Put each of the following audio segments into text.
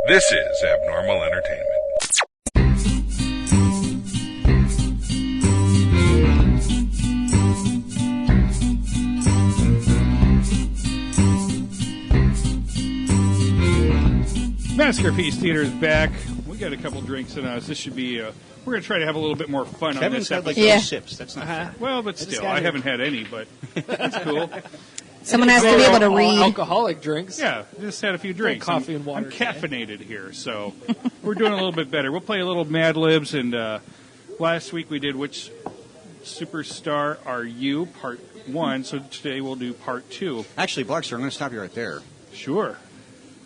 This is Abnormal Entertainment. Maskerpiece Theater is back. We got a couple drinks in us. This should be, we're going to try to have a little bit more fun on this had episode. like 2 sips. That's not fair. Well, but still, I haven't had any, but that's cool. Someone has to be able to read. Alcoholic drinks. Yeah, just had a few drinks. Coffee and water I'm caffeinated here, so we're doing a little bit better. We'll play a little Mad Libs, and last week we did Which Superstar Are You, Part 1, so today we'll do Part 2. Actually, Blogster, I'm going to stop you right there. Sure.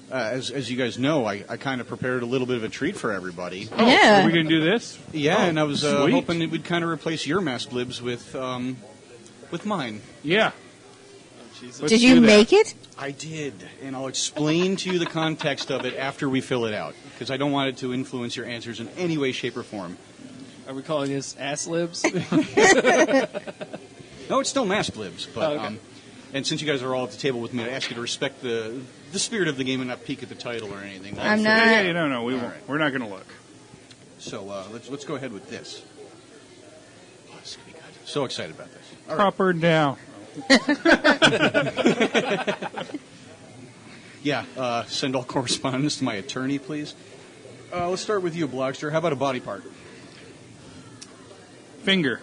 As you guys know, I kind of prepared a little bit of a treat for everybody. Oh, Yeah. Are we going to do this? Yeah, and I was sweet. hoping it would kind of replace your Masked Libs with mine. Yeah. Let's Did you do that. make it? I did, and I'll explain to you the context of it after we fill it out, because I don't want it to influence your answers in any way, shape, or form. Are we calling this ass libs? No, it's still Masked Libs, but okay. and since you guys are all at the table with me, I ask you to respect the spirit of the game and not peek at the title or anything. I'm not. Yeah, no, we won't. right. We're not going to look. So let's go ahead with this. Oh, this is gonna be good. So excited about this. All right. Proper down. Yeah, send all correspondence to my attorney, please. Let's start with you, Blogster. How about a body part? Finger.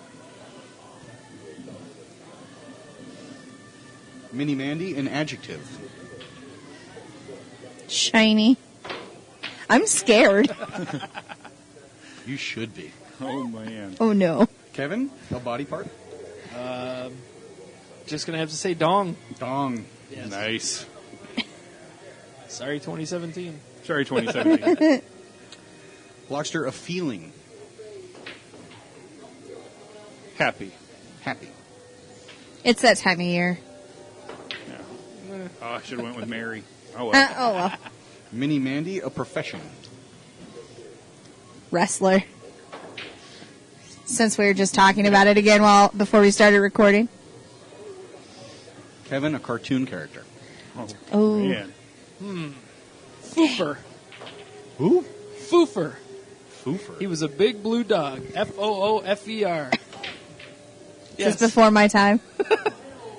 Mini Mandy, an adjective. Shiny. I'm scared. You should be. Oh, man. Oh, no. Kevin, a body part? Just going to have to say dong. Dong. Yes. Nice. Sorry, 2017. Sorry, 2017. Blogster, a feeling. Happy. Happy. It's that time of year. Yeah. Oh, I should have went with Mary. Oh, well. Oh, well. Mini Mandy, a profession. Wrestler. Since we were just talking about it again before we started recording. Kevin, a cartoon character. Oh. Man. Foofer. Who? Foofer. Foofer. He was a big blue dog. Foofer. Just before my time.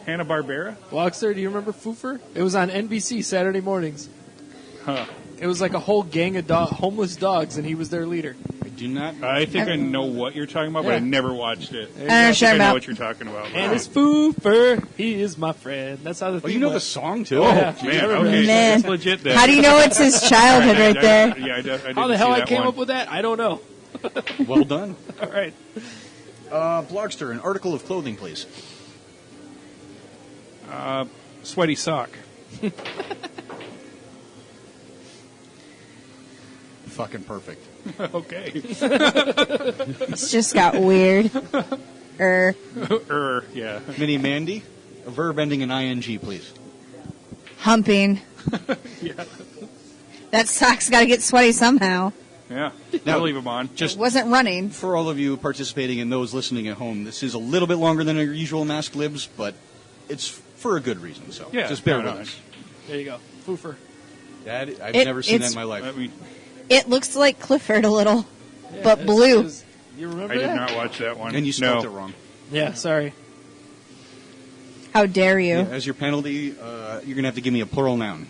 Hanna-Barbera? Blogster, do you remember Foofer? It was on NBC Saturday mornings. Huh. It was like a whole gang of homeless dogs, and he was their leader. I do not. I think I know what you're talking about, but I Yeah. never watched it. I don't know what you're I know about. what you're talking about. And it's Foofer. He is my friend. That's how the Oh, theme you know the went. song, too? Oh, Yeah. man. Yeah. Okay. Man. It's legit then. How do you know it's his childhood right there? Yeah, I didn't How the hell see I that came one. up with that? I don't know. Well done. All right. Blogster, an article of clothing, please. Sweaty sock. Fucking perfect. Okay. It's just got weird. Yeah. Mini Mandy, a verb ending in ing, please. Humping. Yeah. That sock's got to get sweaty somehow. Yeah. Now- I'll leave them on. Just It wasn't running. for all of you participating and those listening at home, this is a little bit longer than our usual Masked Libs, but it's for a good reason, so Yeah, just bear no, with no. us. There you go. Foofer. I've never seen that in my life. I mean, It looks like Clifford a little, Yeah, but it's- blue. it's- You remember I did that? not watch that one. And you spelled no. it wrong. Yeah, sorry. How dare you? Yeah, as your penalty, you're going to have to give me a plural noun.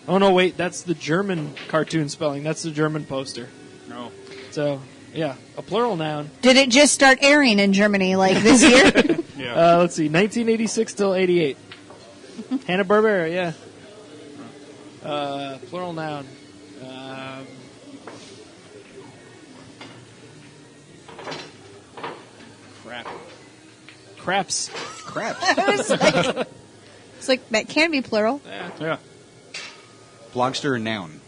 Oh, no, wait. That's the German cartoon spelling. That's the German poster. No. So, yeah, a plural noun. Did it just start airing in Germany like this year? Yeah. Let's see, 1986 till 88. Hanna-Barbera, yeah. Plural noun. Crap. Craps. Craps. It's like, that can be plural. Yeah. Blogster, a noun.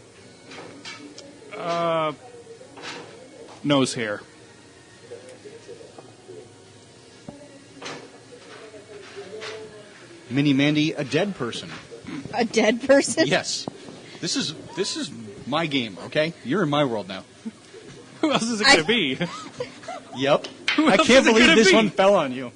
Nose hair. Mini Mandy, a dead person. A dead person? Yes. This is my game, okay? You're in my world now. Who else is it going to be? Yep. I else can't is it believe gonna this be? one fell on you.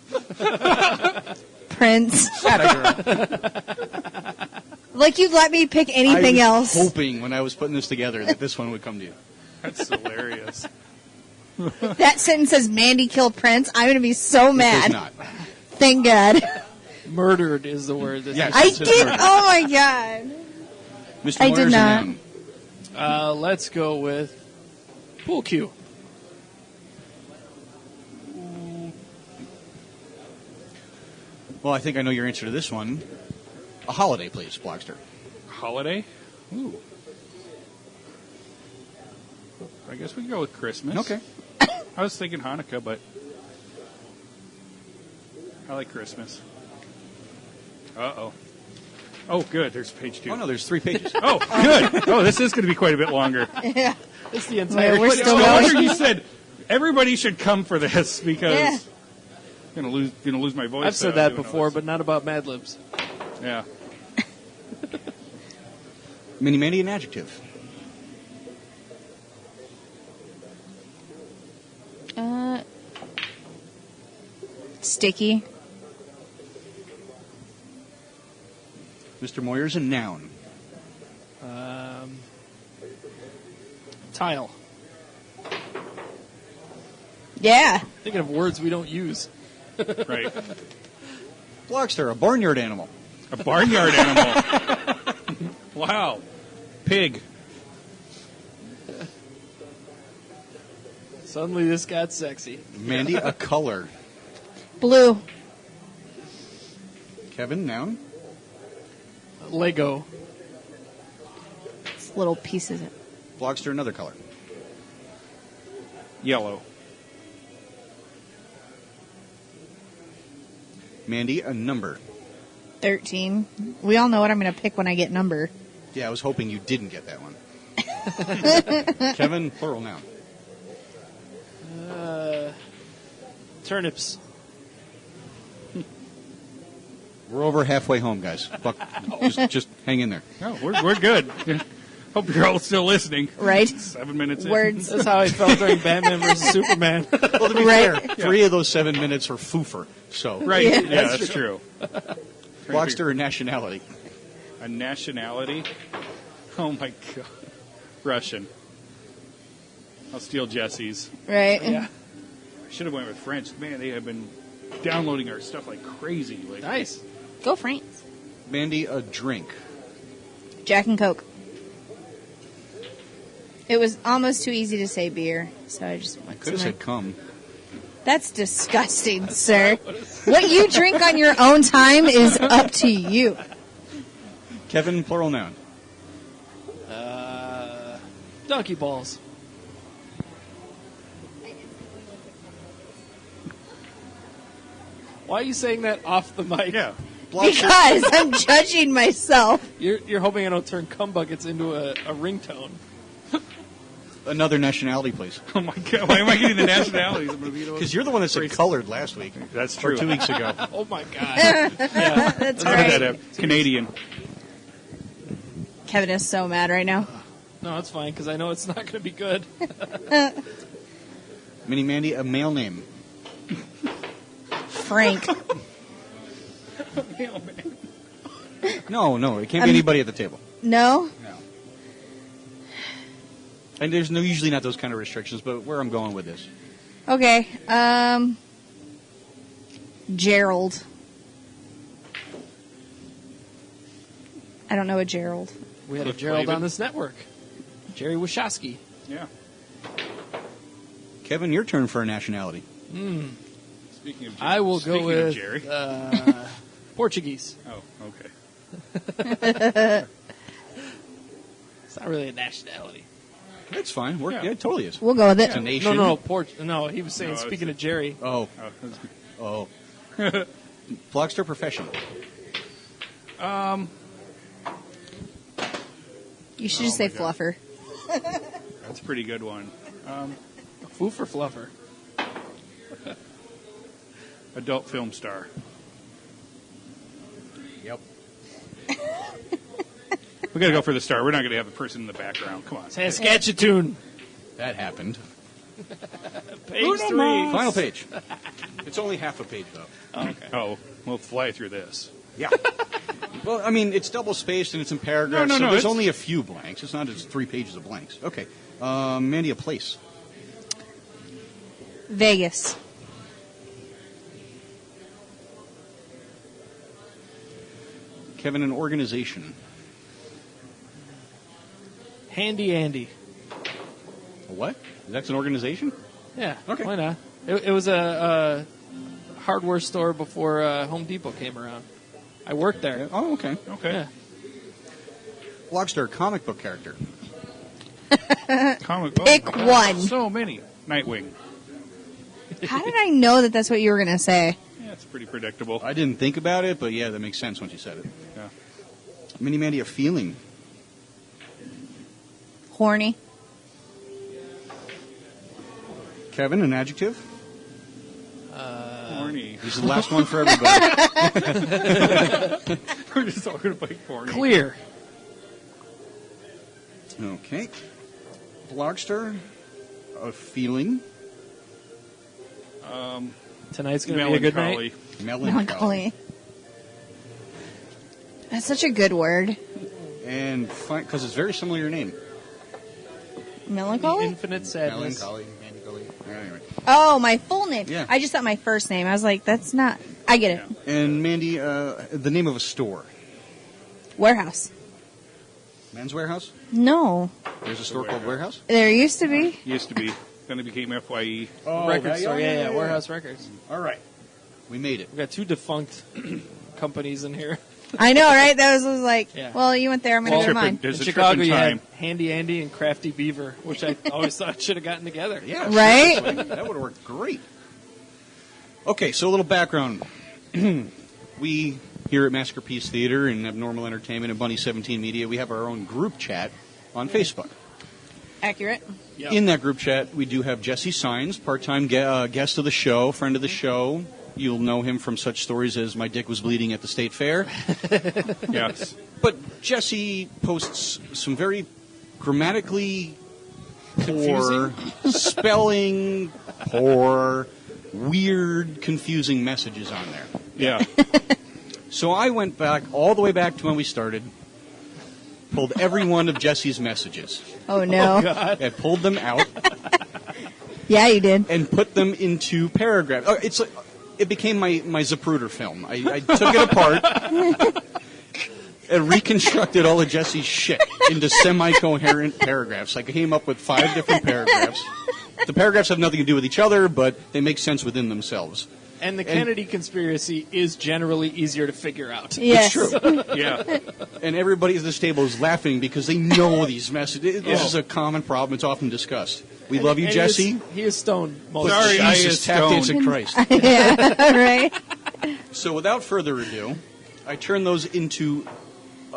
Prince. Atta girl. Like you'd let me pick anything I else. was hoping when I was putting this together that this one would come to you. That's hilarious. That sentence says Mandy killed Prince. I'm going to be so It mad. does not. Thank God. Murdered is the word. That Yes. I It says did. murder. Oh my God. Mr. I Moyers did and not. Noun. Let's go with pool cue. Well, I think I know your answer to this one. A holiday, please, Blogster. Holiday? Ooh. I guess we can go with Christmas. Okay. I was thinking Hanukkah, but I like Christmas. Uh-oh. Oh, good. There's page 2. Oh, no, there's 3 pages. Oh, good. Oh, this is going to be quite a bit longer. Yeah. It's the entire. We're still No going. wonder you said everybody should come for this because Yeah. I'm going to lose my voice. I've said that before, but not about Mad Libs. Yeah. Mini Mandy, an adjective. Sticky. Mr. Moyers, a noun. Tile. Yeah. Thinking of words we don't use. Right. Blogster, a barnyard animal. A barnyard animal. Wow. Pig. Suddenly this got sexy. Mandy, a color. Blue. Kevin, noun. Lego. It's little pieces. Blogster, another color. Yellow. Mandy, a number. 13. We all know what I'm going to pick when I get number. Yeah, I was hoping you didn't get that one. Kevin, plural noun. Turnips. We're over halfway home, guys. Buck, just hang in there. No, we're good. Hope you're all still listening. Right? 7 minutes in. Words. That's how I felt during Batman vs. Superman. Well, to be Right. fair, 3 of those 7 minutes are foofer. So, Right. Yeah. Yeah, that's true. Blogster, a nationality. A nationality? Oh my god. Russian. I'll steal Jesse's. Right? Yeah. I should have went with French. Man, they have been downloading our stuff like crazy lately. Nice. Go France. Mandy, a drink. Jack and Coke. It was almost too easy to say beer, so I just I went could to have my... said cum. That's disgusting, sir. What you drink on your own time is up to you. Kevin, plural noun. Donkey balls. Why are you saying that off the mic? Yeah. Blogster, Because I'm judging myself. You're hoping I don't turn cum buckets into a ringtone. another nationality, please. Oh my god. Why am I getting the nationalities? I'm gonna be Because you're the one that said colored last week. That's Or true. 2 weeks ago. Oh my god. Yeah. That's How did right. that happen? Canadian. Kevin is so mad right now. No, it's fine because I know it's not going to be good. Mini Mandy, a male name. Frank. No, it can't be anybody at the table. No? No. And there's usually not those kind of restrictions, but where I'm going with this. Okay. Gerald. I don't know a Gerald. We had a Cliff Gerald Clavin. on this network. Jerry Wachowski. Yeah. Kevin, your turn for a nationality. Speaking of Jerry. I will go Speaking with of Jerry. Portuguese. Oh, okay. It's not really a nationality. That's fine. Yeah. Yeah, it totally is. We'll go with It's a it. nation. No, no, he was saying, No, speaking it's of Jerry, Oh, Oh, Blogster profession. You should just say my God. fluffer. that's a pretty good one. foo for fluffer. Adult film star. Yep. We got to go for the star. We're not going to have the person in the background. Come on. Saskatchewan. That happened. Page 3. Final page. It's only half a page, though. Oh, okay. Oh, we'll fly through this. Yeah. Well, I mean, it's double spaced and it's in paragraphs, No, so there's it's- only a few blanks. It's not just 3 pages of blanks. Okay. Mandy, a place. Vegas. Kevin, an organization. Handy Andy. A what? That's an organization? Yeah. Okay. Why not? It was a hardware store before Home Depot came around. I worked there. Oh, okay. Okay. Yeah. Blogster, comic book character. Comic. Pick my God, one. So many. Nightwing. How did I know that that's what you were going to say? Yeah, it's pretty predictable. I didn't think about it, but yeah, that makes sense once you said it. Yeah. Mini Mandy, a feeling. Horny. Kevin, an adjective. Horny. This is the last one for everybody. We're just all going to play horny. Clear. Okay. Blogster, a feeling. Tonight's going to be a good night. Melancholy. That's such a good word. And because it's very similar to your name. Melancholy? Infinite sadness. Melancholy. Anyway. Oh, my full name. Yeah. I just thought my first name. I was like, that's not. I get it. And Mandy, the name of a store. Warehouse. Men's Warehouse? No. There's a store called Warehouse? There used to be. Used to be. Then it became FYE. Oh, Record store. Yeah. Warehouse Records. All right. We made it. We got 2 defunct companies in here. I know, right? That was like, Yeah. well, you went there, I'm going to go to mine. There's In a Chicago, trip in you time. had Handy Andy and Crafty Beaver, which I always thought should have gotten together. Yeah. Right? seriously. That would have worked great. Okay, so a little background. We here at Maskerpiece Theater and Abnormal Entertainment and Bunny 17 Media, we have our own group chat on Facebook. Accurate. Yep. In that group chat, we do have Jesse Signs, part-time guest of the show, friend of the show. You'll know him from such stories as My Dick Was Bleeding at the State Fair. Yes. But Jesse posts some very grammatically poor, spelling poor, weird, confusing messages on there. Yeah. So I went back, all the way back to when we started, pulled every one of Jesse's messages, Oh, no. and pulled them out, Yeah, you did. and put them into paragraphs. Oh, it's like, it became my Zapruder film. I took it apart and reconstructed all of Jesse's shit into semi-coherent paragraphs. I came up with 5 different paragraphs. The paragraphs have nothing to do with each other, but they make sense within themselves. And the Kennedy conspiracy is generally easier to figure out. Yes. It's true. Yeah. And everybody at this table is laughing because they know these messages. This is a common problem. It's often discussed. We love you, And Jesse. He is stoned most But of the Sorry, time. I Jesus, is tap stoned. dancing Christ. Yeah, right? So without further ado, I turn those into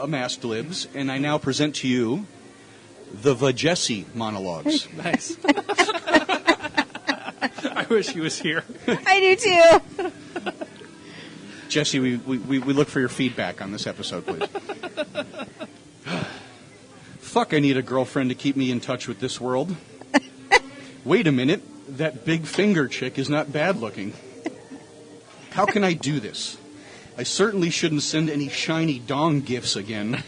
Masked Libs, and I now present to you the VaJessie Monologues. Nice. I wish he was here. I do too. Jesse, we look for your feedback on this episode, please. Fuck, I need a girlfriend to keep me in touch with this world. Wait a minute, that big finger chick is not bad looking. How can I do this? I certainly shouldn't send any shiny dong gifts again.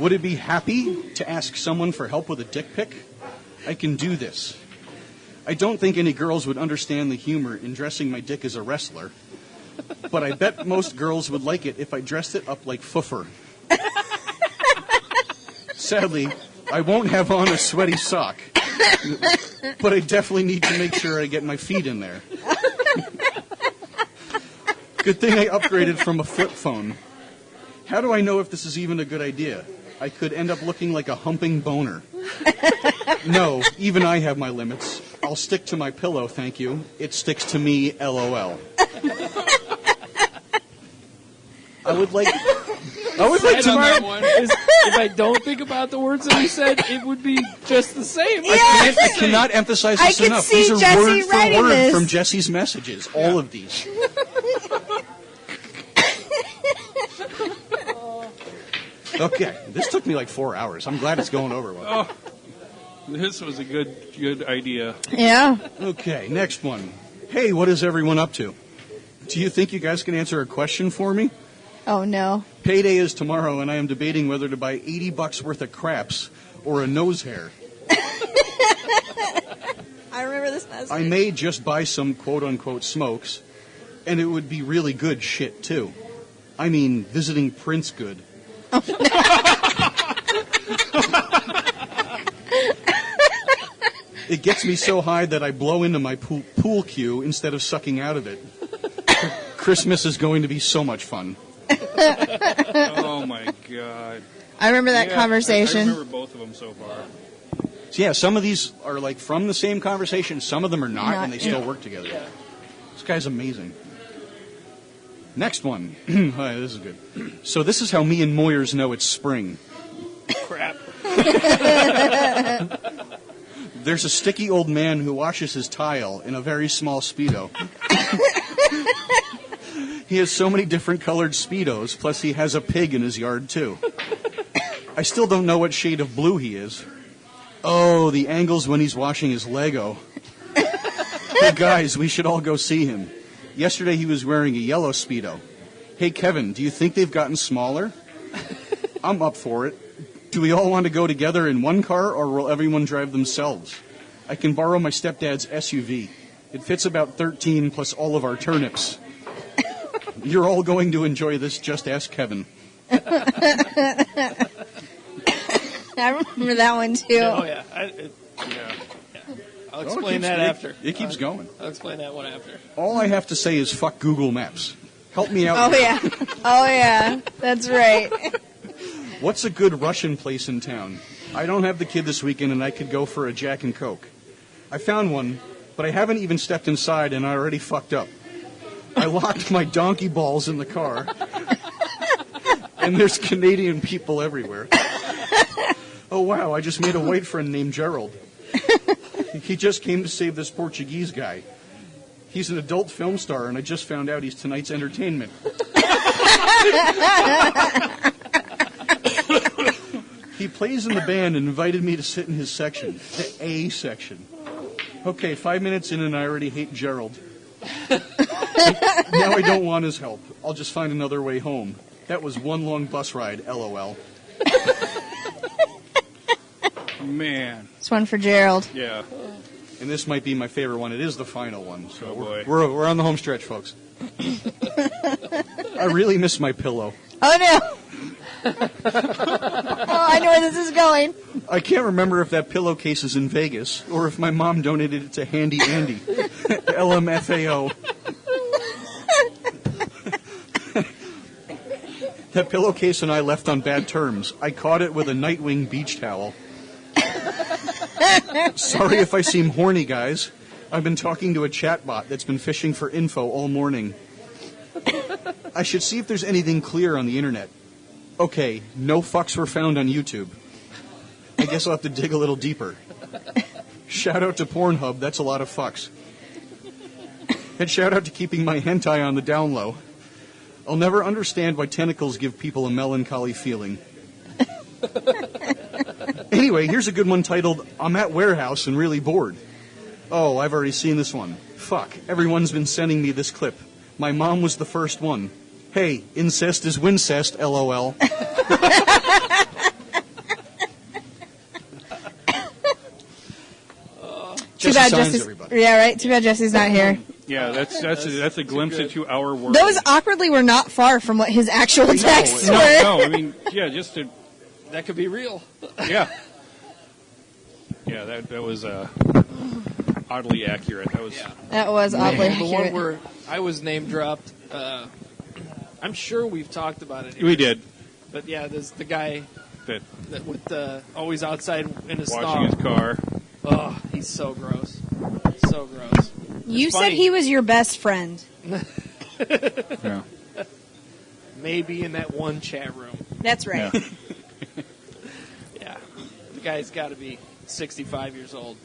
Would it be happy to ask someone for help with a dick pic? I can do this. I don't think any girls would understand the humor in dressing my dick as a wrestler, but I bet most girls would like it if I dressed it up like Foofer. Sadly, I won't have on a sweaty sock, but I definitely need to make sure I get my feet in there. Good thing I upgraded from a flip phone. How do I know if this is even a good idea? I could end up looking like a humping boner. No, even I have my limits. I'll stick to my pillow, thank you. It sticks to me, LOL. I would like Sad on that one is if I don't think about the words that he said, it would be just the same. I cannot emphasize this I could enough. see These are Jesse word for writing word this. from Jesse's messages. All of these. Okay, this took me like 4 hours. I'm glad it's going over well. This was a good idea. Yeah. Okay, next one. Hey, what is everyone up to? Do you think you guys can answer a question for me? Oh, no. Payday is tomorrow, and I am debating whether to buy $80 worth of craps or a nose hair. I remember this message. I may just buy some quote-unquote smokes, and it would be really good shit, too. I mean, visiting Prince good. It gets me so high that I blow into my pool cue instead of sucking out of it. Christmas is going to be so much fun. Oh, my God. I remember that conversation. I remember both of them so far. So yeah, some of these are like from the same conversation. Some of them are not, and they still work together. Yeah. This guy's amazing. Next one. Hi, this is good. So this is how me and Moyers know it's spring. Crap. There's a sticky old man who washes his tile in a very small Speedo. He has so many different colored Speedos, plus he has a pig in his yard, too. I still don't know what shade of blue he is. Oh, the angles when he's washing his Lego. Hey, guys, we should all go see him. Yesterday he was wearing a yellow Speedo. Hey, Kevin, do you think they've gotten smaller? I'm up for it. Do we all want to go together in one car, or will everyone drive themselves? I can borrow my stepdad's SUV. It fits about 13 plus all of our turnips. You're all going to enjoy this, just ask Kevin. I remember that one, too. Oh, yeah. I'll explain that after. It keeps going. I'll explain that one after. All I have to say is fuck Google Maps. Help me out. Oh, yeah. Oh, yeah. That's right. What's a good Russian place in town? I don't have the kid this weekend, and I could go for a Jack and Coke. I found one, but I haven't even stepped inside, and I already fucked up. I locked my donkey balls in the car, and there's Canadian people everywhere. Oh, wow, I just made a white friend named Gerald. He just came to save this Portuguese guy. He's an adult film star, and I just found out he's tonight's entertainment. He plays in the band and invited me to sit in his section, the A section. Okay, 5 minutes in and I already hate Gerald. Now I don't want his help. I'll just find another way home. That was one long bus ride, LOL. Man. This one for Gerald. Yeah. And this might be my favorite one. It is the final one. So Oh, boy. we're on the home stretch, folks. I really miss my pillow. Oh, no. Oh, I know where this is going. I can't remember if that pillowcase is in Vegas or if my mom donated it to Handy Andy. LMFAO. That pillowcase and I left on bad terms. I caught it with a Nightwing beach towel. Sorry if I seem horny, guys. I've been talking to a chatbot that's been fishing for info all morning. I should see if there's anything clear on the internet. Okay, no fucks were found on YouTube. I guess I'll have to dig a little deeper. Shout out to Pornhub, that's a lot of fucks. And shout out to keeping my hentai on the down low. I'll never understand why tentacles give people a melancholy feeling. Anyway, here's a good one titled, I'm at warehouse and really bored. Oh, I've already seen this one. Fuck, everyone's been sending me this clip. My mom was the first one. Hey, incest is wincest, LOL. Too bad Jesse's. Everybody. Yeah, right. Too bad Jesse's not here. Yeah, that's a glimpse into our world. Those awkwardly were not far from what his actual texts were. No, I mean, yeah, just to, That could be real. yeah. Yeah, that was oddly accurate. That was. Yeah. That was oddly The one accurate. where I was name dropped. I'm sure we've talked about it. We did. But yeah, there's the guy That with always outside in his washing his car. Oh, he's so gross. So gross. You It's said funny. he was your best friend. Yeah. Maybe in that one chat room. That's right. Yeah. Yeah. The guy's got to be 65 years old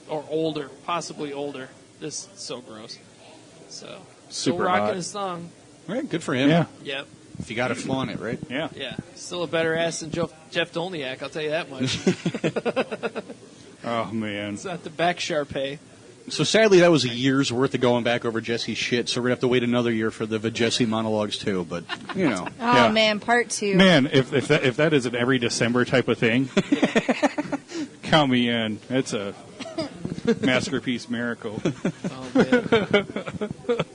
or older, possibly older. Just so gross. So still Super rocking hot. his song. Right, good for him. Yeah. Yep. If you got to flaunt it, right? Yeah. Yeah. Still a better ass than Jeff Dolniak, I'll tell you that much. Oh man. It's not the back Sharpay. So sadly, that was a year's worth of going back over Jessie's shit. So we're gonna have to wait another year for the VaJessie monologues too. But you know, Oh man, part 2. Man, if that is an every December type of thing, count me in. It's a Maskerpiece miracle. Oh, man.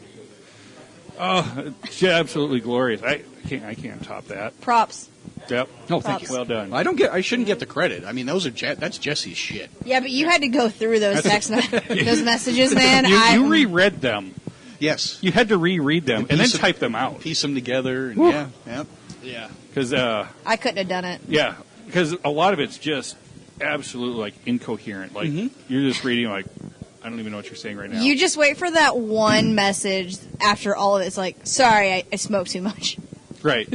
Oh, it's absolutely glorious. I can't top that. Props. Yep. oh, thank you. Well done. I shouldn't get the credit. I mean, that's Jessie's shit. Yeah, but you had to go through those those messages, man. You reread them. Yes. You had to reread them and then type them out. Piece them together. And Yeah. Because I couldn't have done it. yeah, because a lot of it's just absolutely like incoherent. Like you're just reading like I don't even know what you're saying right now. You just wait for that one message after all of it. It's like, sorry, I smoked too much. Right.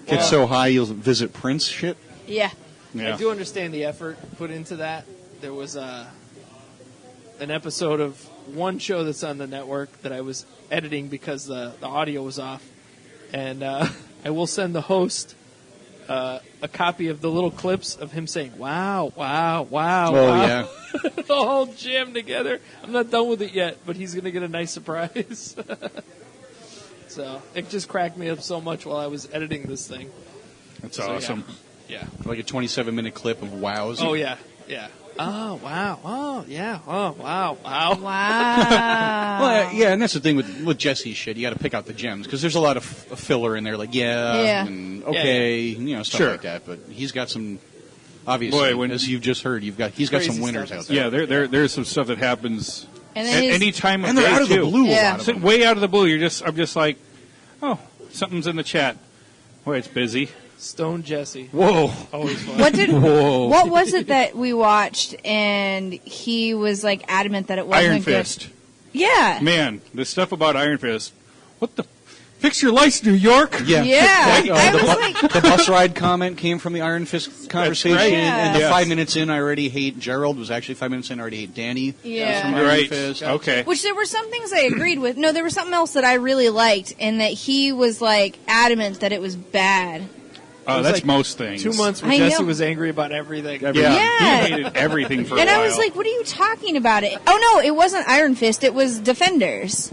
Get so high you'll visit Prince shit. Yeah. Yeah. I do understand the effort put into that. There was an episode of one show that's on the network that I was editing because the audio was off. And I will send the host a copy of the little clips of him saying, wow, wow, wow, Oh wow. yeah. The whole jam together. I'm not done with it yet, but he's going to get a nice surprise. So it just cracked me up so much while I was editing this thing. That's So, awesome. Yeah. Like a 27-minute clip of wows. Oh, yeah. Yeah. Oh, wow. Oh, yeah. Oh, wow. Wow. Wow. Well, yeah, and that's the thing with Jessie's shit. You got to pick out the gems because there's a lot of filler in there, like Yeah. and okay, you know, stuff Sure. like that. But he's got some. Obviously, Boy, as you've just heard, he's got Crazy some winners stuff. out there. Yeah, there's some stuff that happens And at then his- any time of And they're day out of the too. blue. Yeah. A lot of So, them. way out of the blue. I'm just like, oh, something's in the chat. Boy, it's busy. Stone Jesse. Whoa. Always fun. What was it that we watched and he was like adamant that it wasn't Iron good? Fist. Yeah. Man, the stuff about Iron Fist. What the? Fix your lights, New York. Yeah. Yeah. Like, I the, was bu- like, the bus ride comment came from the Iron Fist conversation, right. and the Yes. 5 minutes in, I already hate Gerald. Was actually 5 minutes in, I already hate Danny. Yeah. That was from Iron Right. Fist. Okay. which there were some things I agreed with. No, there was something else that I really liked and that he was like adamant that it was bad. was That's like most things. 2 months where I Jesse know. was angry about everything. Yeah. Yeah. He hated everything for a And while. I was like, what are you talking about? Oh, no, it wasn't Iron Fist. It was Defenders.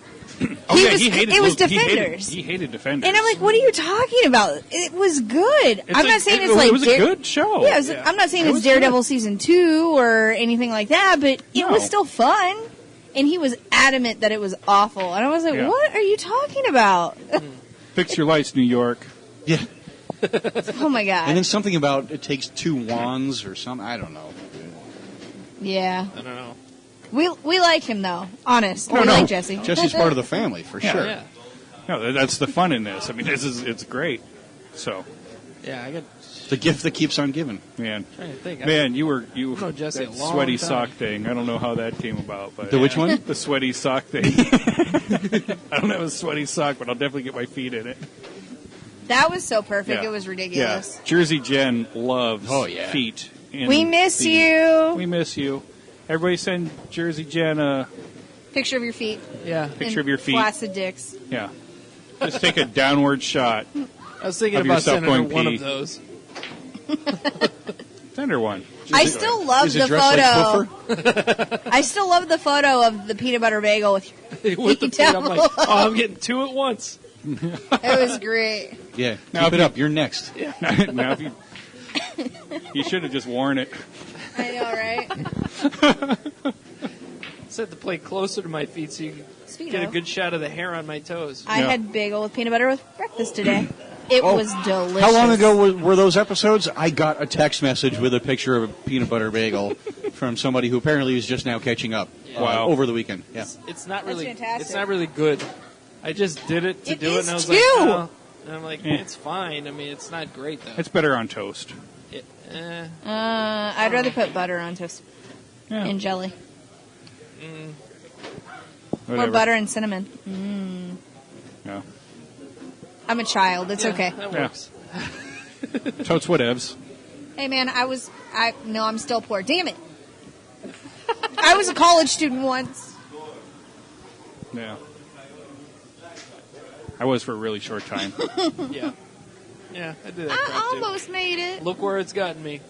oh, yeah, was- he hated it was he hated- Defenders. He hated Defenders. And I'm like, what are you talking about? It was good. I'm not saying it's like... it was a good show. Yeah, I'm not saying It it's was Daredevil good. season 2 or anything like that, but it No. was still fun. And he was adamant that it was awful. And I was like, Yeah. what are you talking about? Fix your lights, New York. Yeah. Oh, my God. And then something about it takes 2 wands or something. I don't know. Yeah. I don't know. We like him, though. Honest. No, we no. like Jesse. Jesse's part of the family, for sure. Yeah. No, that's the fun in this. I mean, it's great. So, Yeah, I got The gift that keeps on giving. man, trying to think. man, you I've known Jesse that a long sweaty time. sock thing. I don't know how that came about, but The which one? The sweaty sock thing. I don't have a sweaty sock, but I'll definitely get my feet in it. That was so perfect. Yeah. It was ridiculous. Yeah. Jersey Jen loves Oh, yeah. feet. in We miss the- you. We miss you. Everybody send Jersey Jen a Picture of your feet. Yeah. picture of your feet. Flaccid dicks. Yeah. Just take a downward shot. I was thinking Of about yourself sending her going one pee. of those. Send her one. I still love Is the it dressed photo. like Puffer? I still love the photo of the peanut butter bagel with With the feet, I'm like, oh, I'm getting 2 at once. it was great. Yeah. Now Keep if it you- up. You're next. Now, if you should have just worn it. I know, right? Set the plate closer to my feet so you can Speaking get a of, good shot of the hair on my toes. I Yeah. had bagel with peanut butter with breakfast today. It Oh, was delicious. How long ago were those episodes? I got a text message with a picture of a peanut butter bagel from somebody who apparently is just now catching up. Wow. Over the weekend. Yeah. It's not That's really. fantastic. It's not really good. I just did it to It do it, is and I was too. like, oh. And I'm like, Yeah. it's fine. I mean, it's not great though. It's better on toast. I'd rather put butter on toast Yeah. and jelly. Whatever. Or butter and cinnamon. Yeah. I'm a child. It's Yeah, okay. That Yeah. works. Totes whatevs. Hey, man, no, I'm still poor. Damn it. I was a college student once. Yeah. I was for a really short time. Yeah. Yeah, I did that I crap too. almost made it. Look where it's gotten me.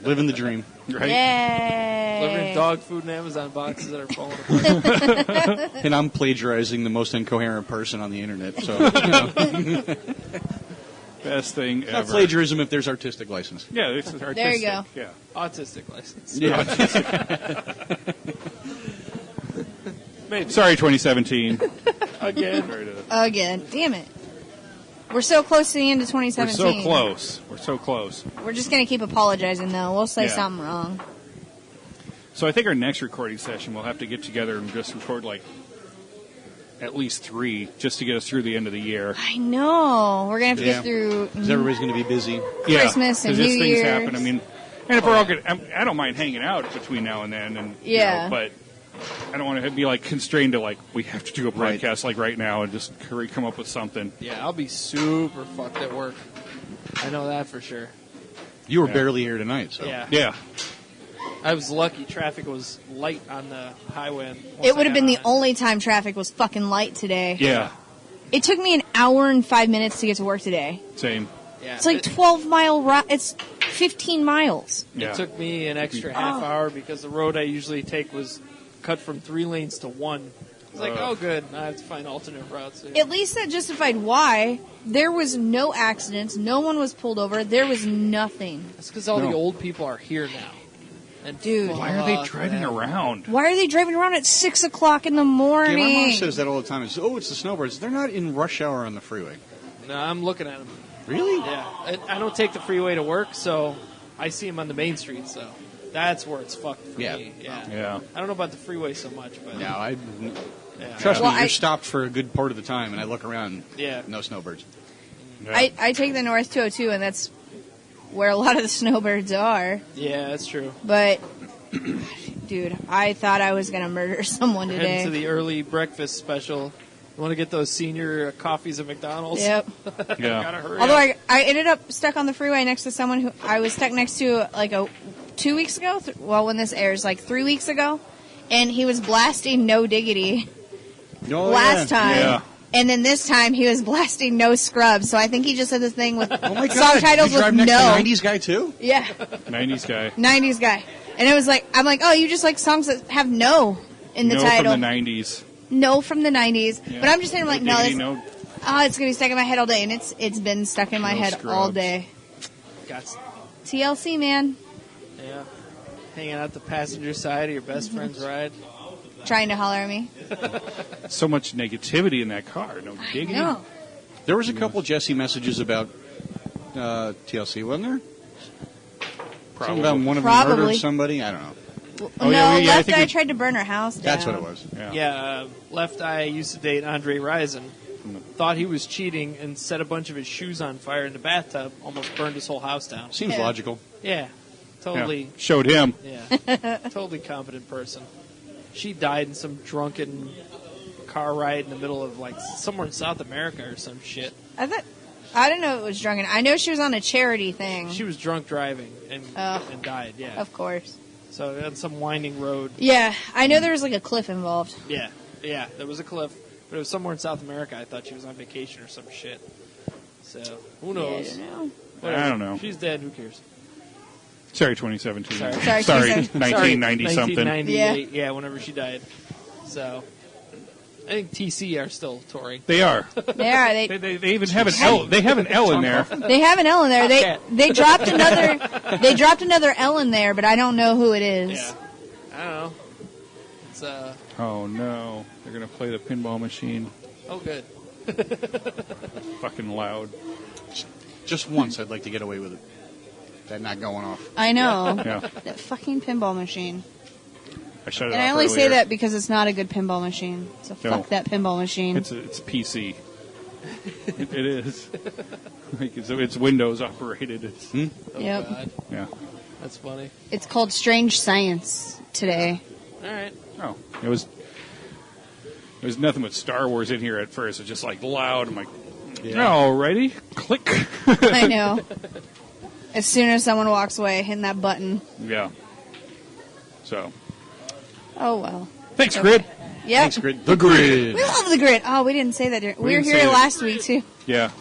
Living the dream. Right? Yay! Delivering dog food and Amazon boxes that are falling apart. And I'm plagiarizing the most incoherent person on the internet. So, Best thing not ever. plagiarism if there's artistic license. Yeah, it's artistic. There you go. Yeah. Autistic license. Yeah. Sorry, 2017. Again. Sorry to- Again. Damn it. We're so close to the end of We're 2017. so close. We're so close. We're just going to keep apologizing, though. We'll say Yeah. something wrong. So I think our next recording session, we'll have to get together and just record like at least 3 just to get us through the end of the year. I know. We're going to have to get through Because everybody's going to be busy. Christmas and 'cause New things Year's. happen. I mean, and if we're all good, I don't mind hanging out between now and then. And you Yeah. know, but I don't want to be like constrained to like we have to do a Right. broadcast like right now and just come up with something. Yeah, I'll be super fucked at work. I know that for sure. You were Yeah. barely here tonight, so. Yeah. Yeah. I was lucky traffic was light on the highway. once It I would have got been the on it. only time traffic was fucking light today. Yeah. It took me an hour and 5 minutes to get to work today. Same. Yeah. It's like 12-mile ride. It's 15 miles. Yeah. It took me an extra half hour because the road I usually take was cut from 3 lanes to 1. I was like, oh, good. Now I have to find alternate routes. At least that justified why. There was no accidents. No one was pulled over. There was nothing. That's because all the No. old people are here now. And Dude. Why are they fuck driving them. around? Why are they driving around at 6 o'clock in the Yeah, morning? my mom says that all the time. It's, oh, it's the snowbirds. They're not in rush hour on the freeway. No, I'm looking at them. Really? Yeah. I don't take the freeway to work, so I see them on the main street, so that's where it's fucked for Yeah. me. Yeah. Yeah. I don't know about the freeway so much, but No, yeah. trust Well, me, you're I- stopped for a good part of the time, and I look around, Yeah. no snowbirds. Yeah. I take the North 202, and that's where a lot of the snowbirds are. Yeah, that's true. But, dude, I thought I was going to murder someone Heading to today. the early breakfast special. You want to get those senior coffees at McDonald's? Yep. Yeah. Gotta hurry Although up. I ended up stuck on the freeway next to someone who I was stuck next to like 2 weeks ago. Well, when this airs, like 3 weeks ago. And he was blasting No Diggity Oh, last time. Yeah. And then this time he was blasting No Scrubs. So I think he just had this thing with Oh my God! song titles you drive with next no. to 90s guy too? Yeah, 90s guy. 90s guy. And it was like, I'm like, oh, you just like songs that have no in the No title. from the 90s. No from the 90s. Yeah. But I'm just saying, I'm like, no, Diggity, this, no. oh, it's going to be stuck in my head all day. And it's been stuck in my No head all Scrubs. day. Got TLC, man. yeah. Hanging out the passenger side of your best friend's ride. Trying to holler at me. So much negativity in that car. No diggity. No. There was a couple Jesse messages about TLC, wasn't there? Something about one of them Probably. murdered somebody. I don't know. Oh, no, yeah, I Left think Eye it- tried to burn her house down. That's what it was. Yeah. Yeah, Left Eye used to date Andre Rison. Thought he was cheating and set a bunch of his shoes on fire in the bathtub. Almost burned his whole house down. Seems Yeah. logical. Yeah, Yeah. totally. Showed him. Yeah, totally competent person. She died in some drunken car ride in the middle of like somewhere in South America or some shit. I didn't know it was drunken. I know she was on a charity thing. She was drunk driving and Oh. and died. Yeah, Of course. so on some winding road. Yeah, I know there was like a cliff involved. Yeah, there was a cliff, but it was somewhere in South America. I thought she was on vacation or some shit. So who knows? Yeah, I don't know. Whatever. I don't know. She's dead. Who cares? Sorry, 2017. Sorry. Sorry, Sorry, 2017. 1990 something. 1998. Yeah, whenever she died. So I think TC are still touring. They are. They are. They even have an L. They have an L in there. They have an L in there. Okay. They dropped another L in there, but I don't know who it is. Yeah, I don't know. It's Oh no, they're gonna play the pinball machine. oh good. Fucking loud. Just once, I'd like to get away with it. That not going off. I know. Yeah, That fucking pinball machine. I shut it And off I only say earlier. that because it's not a good pinball machine. So No. fuck that pinball machine. It's PC. It is. Like it's Windows operated. It's, Oh Yep. God, yeah. that's funny. It's called Strange Science today. All right. Oh, it was nothing but Star Wars in here at first. It's just like loud. I'm like, alrighty, click. I know. As soon as someone walks away, hitting that button. Yeah. So, Oh well. thanks, Okay. Grid. Yep. Thanks, Grid. The Grid. We love the grid. Oh, we didn't say that. We were didn't here say it. last week too. Yeah.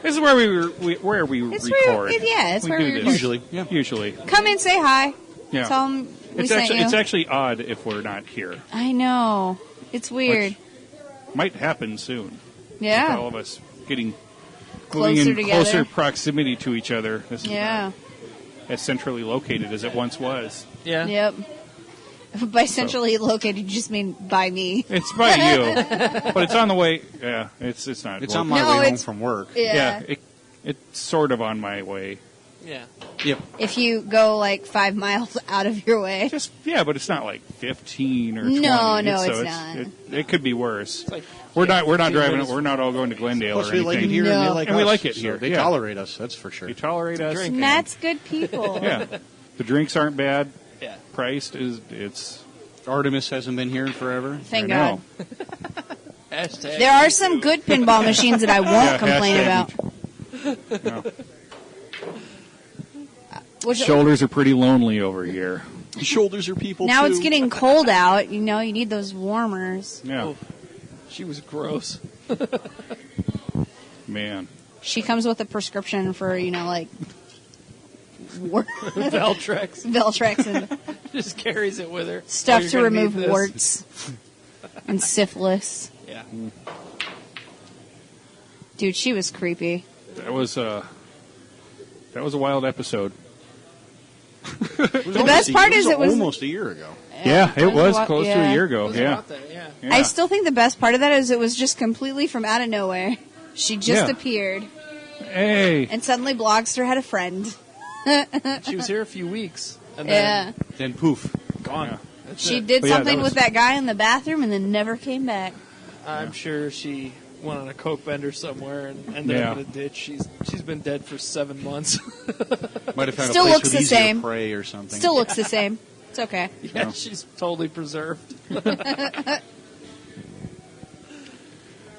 This is where we It's record. it's where we do record. this. Usually, yeah. Usually. Come in, say hi. Yeah. Tell them we It's sent actually you. it's actually odd if we're not here. I know. It's weird. Which might happen soon. With Yeah. all of us getting Closer moving in together. closer proximity to each other. This is Yeah. not as centrally located as it once was. Yeah. Yep. By centrally located, you just mean by me. It's by you, but it's on the way. Yeah, it's not. It's on local. my No, way home it's- from work. Yeah. It's sort of on my way. Yeah. Yep. If you go like 5 miles out of your way. But it's not like 15 or 20. No, no, so it's not. It could be worse. It's like We're not 15 driving. minutes. We're not all going to Glendale Plus, or we anything. like it here, and No. they like And us. we like it so here, They yeah. tolerate us, that's for sure. They tolerate us. Drink. And that's good people. Yeah, the drinks aren't bad. Yeah. Priced it's. Artemis hasn't been here in forever. Thank I know. God. Hashtag There are some good pinball machines that I won't Yeah, complain hashtag about. No. Which, Shoulders are pretty lonely over here. Shoulders are people, now too. it's getting cold out. You know, you need those warmers. Yeah, Oh, she was gross. man. She comes with a prescription for, like, Valtrex Veltrex and just carries it with her. stuff Oh, you're to gonna need remove this. warts and syphilis. Yeah. Dude, she was creepy. That was a wild episode. The best part is it was almost a year ago. Yeah, it was a close to yeah. a year ago. It was Yeah. about that, yeah. Yeah. I still think the best part of that is it was just completely from out of nowhere. She just Yeah. appeared, Hey. and suddenly Blogster had a friend. She was here a few weeks. And Yeah. then Then poof. gone. Yeah. That's She it. did But yeah, something that was- with that guy in the bathroom and then never came back. I'm sure she went on a coke bender somewhere and ended Yeah. up in a ditch. She's been dead for 7 months. Might have found Still a place looks with the easier same. prey or something. Still looks the same. It's okay. Yeah, No. she's totally preserved.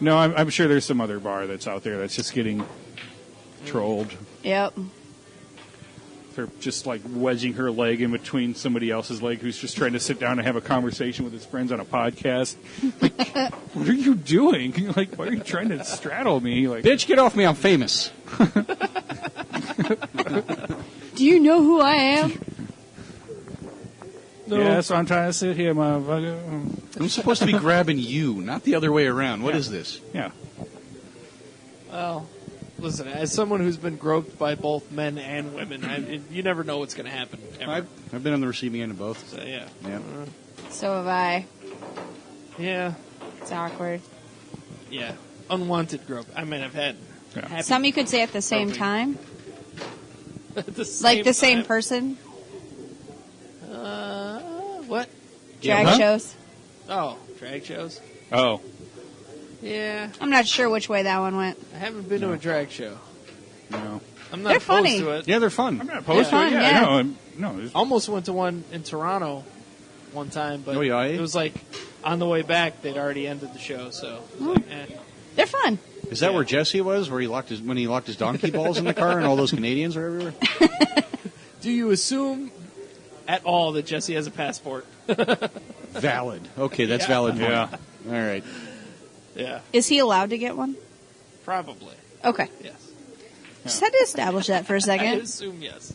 No, I'm sure there's some other bar that's out there that's just getting trolled. Yep. They're just like wedging her leg in between somebody else's leg who's just trying to sit down and have a conversation with his friends on a podcast. Like, what are you doing? Like, why are you trying to straddle me? Like, Bitch, get off me, I'm famous. Do you know who I am? No. yeah, so I'm trying to sit here, motherfucker. I'm supposed to be grabbing you, not the other way around. What is this? Yeah. Well, listen, as someone who's been groped by both men and women, you never know what's going to happen. Ever. I've been on the receiving end of both. So, yeah. Yeah. So have I. Yeah. It's awkward. Yeah. Unwanted grope. I mean, I've had Yeah. happy Some you could say at the same Groping. time. at the same Like the same time. person. What? Drag huh? shows. Oh, drag shows? Oh, Yeah. I'm not sure which way that one went. I haven't been to a drag show. no. I'm not They're opposed funny. to it. Yeah, they're fun. I'm not opposed They're to it. fun, Yeah, yeah. no, no. It's- Almost went to one in Toronto one time, but Oh, yeah? it was like on the way back they'd already ended the show, so it was like, They're fun. Is that Yeah. where Jesse was, where he locked his donkey balls in the car and all those Canadians are everywhere? Do you assume at all that Jesse has a passport? Valid. Okay, that's Yeah. valid point. Yeah. All right. Yeah, Is he allowed to get one? probably. Okay. Yes. Just had to establish that for a I second. assume yes.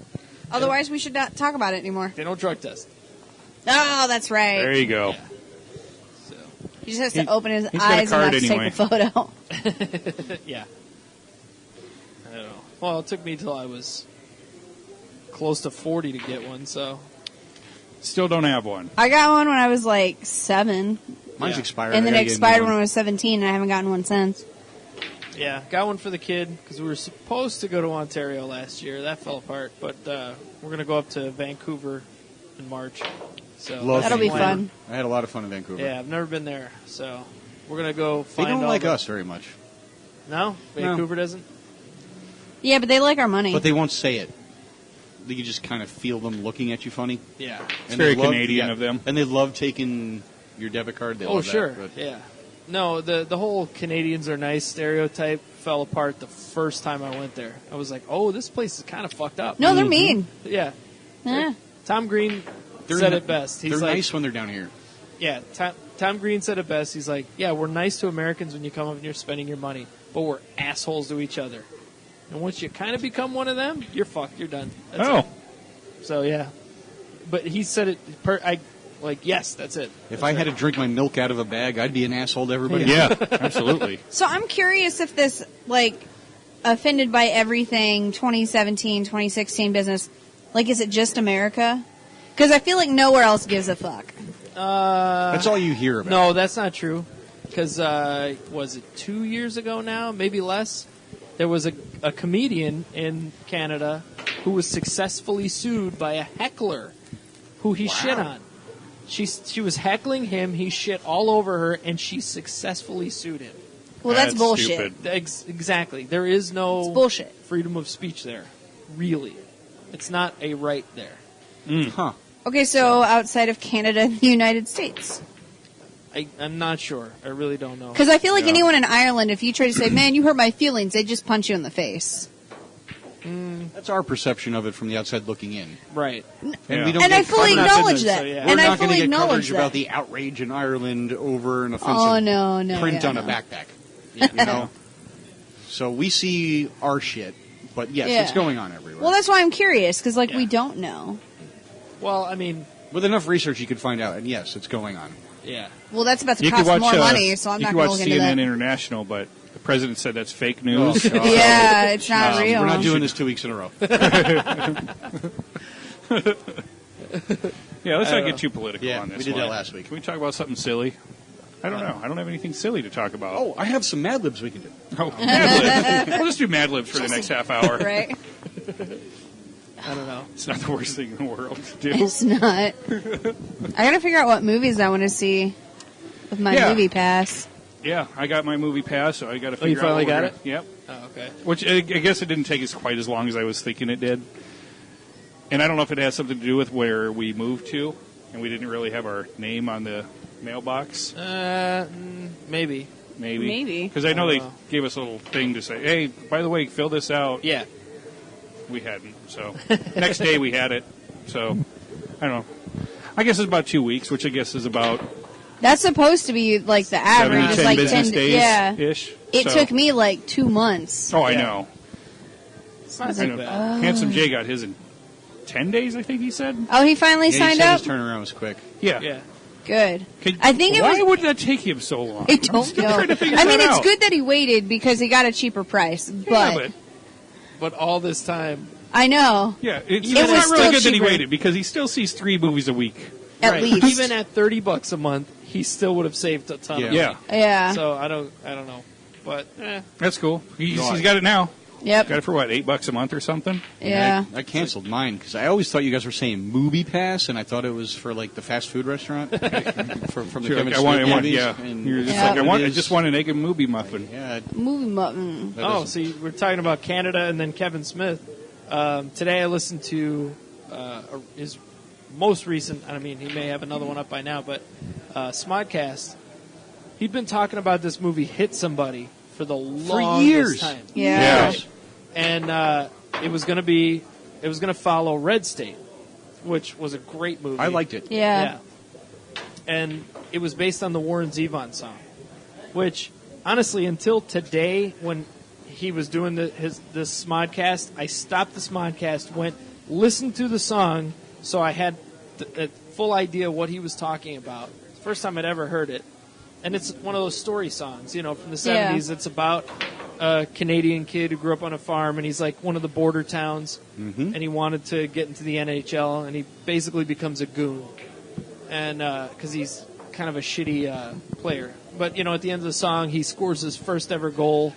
Otherwise, we should not talk about it anymore. They don't drug test. Oh, that's right. There you go. Yeah. So, He just has to He- open his he's got a eyes and not card to anyway. take a photo. yeah. I don't know. Well, it took me till I was close to 40 to get one, so Still don't have one. I got one when I was like 7, Mine's Yeah. expired. and then I it gotta get a new expired one. when I was 17, and I haven't gotten one since. yeah, got one for the kid because we were supposed to go to Ontario last year. That fell apart, but we're gonna go up to Vancouver in March. So Love That'll be Vancouver. fun. I had a lot of fun in Vancouver. Yeah, I've never been there, so we're gonna go They find. don't all like the- us very much, No, Vancouver doesn't. Yeah, but they like our money. but they won't say it. You just kind of feel them looking at you funny. Yeah. It's And very they love- Canadian yeah. of them. And they love taking your debit card. They Oh, love that, sure. but- Yeah. No, the whole Canadians are nice stereotype fell apart the first time I went there. I was like, oh, this place is kind of fucked up. no, they're mean. Yeah. Eh. Tom Green They're said ni- it best. He's They're like, nice when they're down here. yeah, Tom Green said it best. He's like, yeah, we're nice to Americans when you come up and you're spending your money. but we're assholes to each other. And once you kind of become one of them, you're fucked. You're done. That's Oh. it. So, yeah. But he said it, yes, that's it. If I had to drink my milk out of a bag, I'd be an asshole to everybody. Yeah, absolutely. So I'm curious if this, offended by everything 2017, 2016 business, is it just America? Because I feel like nowhere else gives a fuck. That's all you hear about. No, that's not true. Because, was it 2 years ago now? Maybe less? There was a comedian in Canada who was successfully sued by a heckler who he shit on. She was heckling him, he shit all over her, and she successfully sued him. Well, that's bullshit. stupid. Exactly. There is no It's bullshit. freedom of speech there. Really. It's not a right there. Huh. Okay, so outside of Canada and the United States. I'm not sure. I really don't know. Because I feel like anyone in Ireland, if you try to say, man, you hurt my feelings, they just punch you in the face. That's our perception of it from the outside looking in. Right. And Yeah. we don't And get I fully I'm not acknowledge business, that. so yeah. We're And I not going fully to get acknowledge coverage that. about the outrage in Ireland over an offensive Oh, no, print yeah, on no. a backpack. You know? So we see our shit, but yes, Yeah. it's going on everywhere. Well, that's why I'm curious, because, Yeah. we don't know. Well, I mean, With enough research, you could find out, and yes, it's going on. yeah. Well, that's about to You cost could watch more money, so I'm you not could going to watch look into CNN that. International, but the president said that's fake news. Oh, God. Yeah, it's not real. We're not doing this 2 weeks in a row. Yeah, let's not get too political Yeah, on this we did one. that last week. Can we talk about something silly? I don't know. I don't have anything silly to talk about. Oh, I have some Mad Libs we can do. Oh, Mad Lib. We'll just do Mad Libs for the next half hour. Right? I don't know. It's not the worst thing in the world to do. It's not. I gotta figure out what movies I want to see with my Yeah. movie pass. Yeah, I got my movie pass, so I got to figure you finally out. what got we're it? gonna- Yep. Oh, okay. Which I guess it didn't take us quite as long as I was thinking it did. And I don't know if it has something to do with where we moved to, and we didn't really have our name on the mailbox. Maybe. Maybe. Because I know they gave us a little thing to say, hey, by the way, fill this out. Yeah. We hadn't. So next day we had it. So I don't know. I guess it's about 2 weeks, which I guess is about That's supposed to be the 7 average. to Is 10 business days Yeah. ish. It So- took me 2 months. Oh, I Yeah. know. It's not I too know. bad. Handsome Jay got his in 10 days, I think he said. Oh, he finally Yeah, he signed said up? his turnaround was quick. Yeah. Yeah. Good. Could- I think it why was- would that take him so long? I don't know. trying to figure I mean, that it's out. good that he waited because he got a cheaper price. But, Yeah, But all this time, I know. yeah, it's It not was really still good that he cheaper. waited because he still sees 3 movies a week. At right, least. even at $30 a month, he still would have saved a ton. Yeah. Of Yeah, money. Yeah. So I don't know, but that's cool. He's Right. got it now. Yep. Got it for what, $8 a month or something? Yeah. I canceled mine because I always thought you guys were saying movie pass, and I thought it was for the fast food restaurant from the Sure, Kevin like, Smith movies. yeah. And You're just Yeah. like, it I is- just want an egg and movie muffin. Yeah, Movie mutton. that oh, is- see, we're talking about Canada and then Kevin Smith. Today I listened to his most recent. I mean, he may have another one up by now, but Smodcast. He'd been talking about this movie "Hit Somebody" for the longest years. time. Yeah. And it was going to follow Red State, which was a great movie. I liked it. Yeah. And it was based on the Warren Zevon song, which honestly, until today, when he was doing this Smodcast, I stopped the Smodcast, went listened to the song, so I had a full idea what he was talking about. It's the first time I'd ever heard it, and it's one of those story songs, from the 70s. It's about a Canadian kid who grew up on a farm, and he's like one of the border towns, and he wanted to get into the NHL, and he basically becomes a goon, and because he's kind of a shitty player. But at the end of the song, he scores his first ever goal,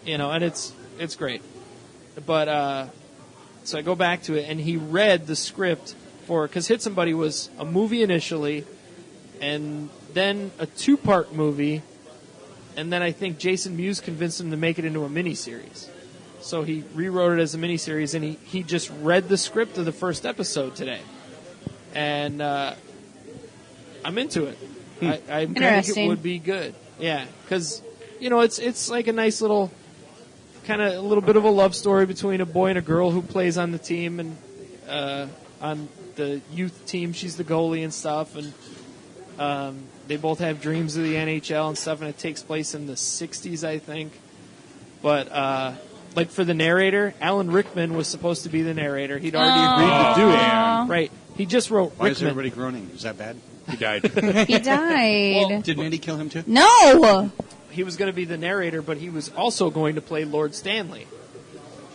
and it's great. But so I go back to it, and he read the script because Hit Somebody was a movie initially, and then a 2-part movie. And then I think Jason Mewes convinced him to make it into a miniseries. So he rewrote it as a miniseries, and he just read the script of the first episode today. And I'm into it. I think it Interesting. would be good. Yeah, because, it's like a nice little, kind of a little bit of a love story between a boy and a girl who plays on the team and on the youth team. She's the goalie and stuff, and they both have dreams of the NHL and stuff, and it takes place in the 60s, I think. But like for the narrator, Alan Rickman was supposed to be the narrator. He'd already agreed to do it. Right. He just wrote Why is Rickman. everybody groaning? Is that bad? He died. He died. Well, Did Mandy kill him too? No. He was going to be the narrator, but he was also going to play Lord Stanley.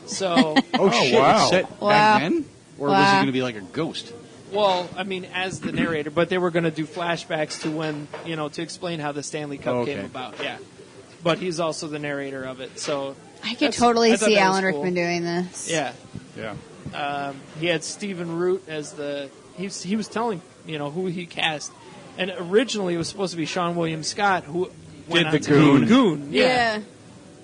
So, Oh, shit! wow. It's set Wow. back then, or was he Wow. going to be like a ghost? well, I mean, as the narrator, but they were going to do flashbacks to when, to explain how the Stanley Cup Okay. came about. Yeah. But he's also the narrator of it. So I could that's- totally I thought see that was Alan cool. Rickman doing this. Yeah. Yeah. He had Stephen Root as he was telling, who he cast. And originally it was supposed to be Sean William Scott who went Did on the to Goon. Goon. Yeah.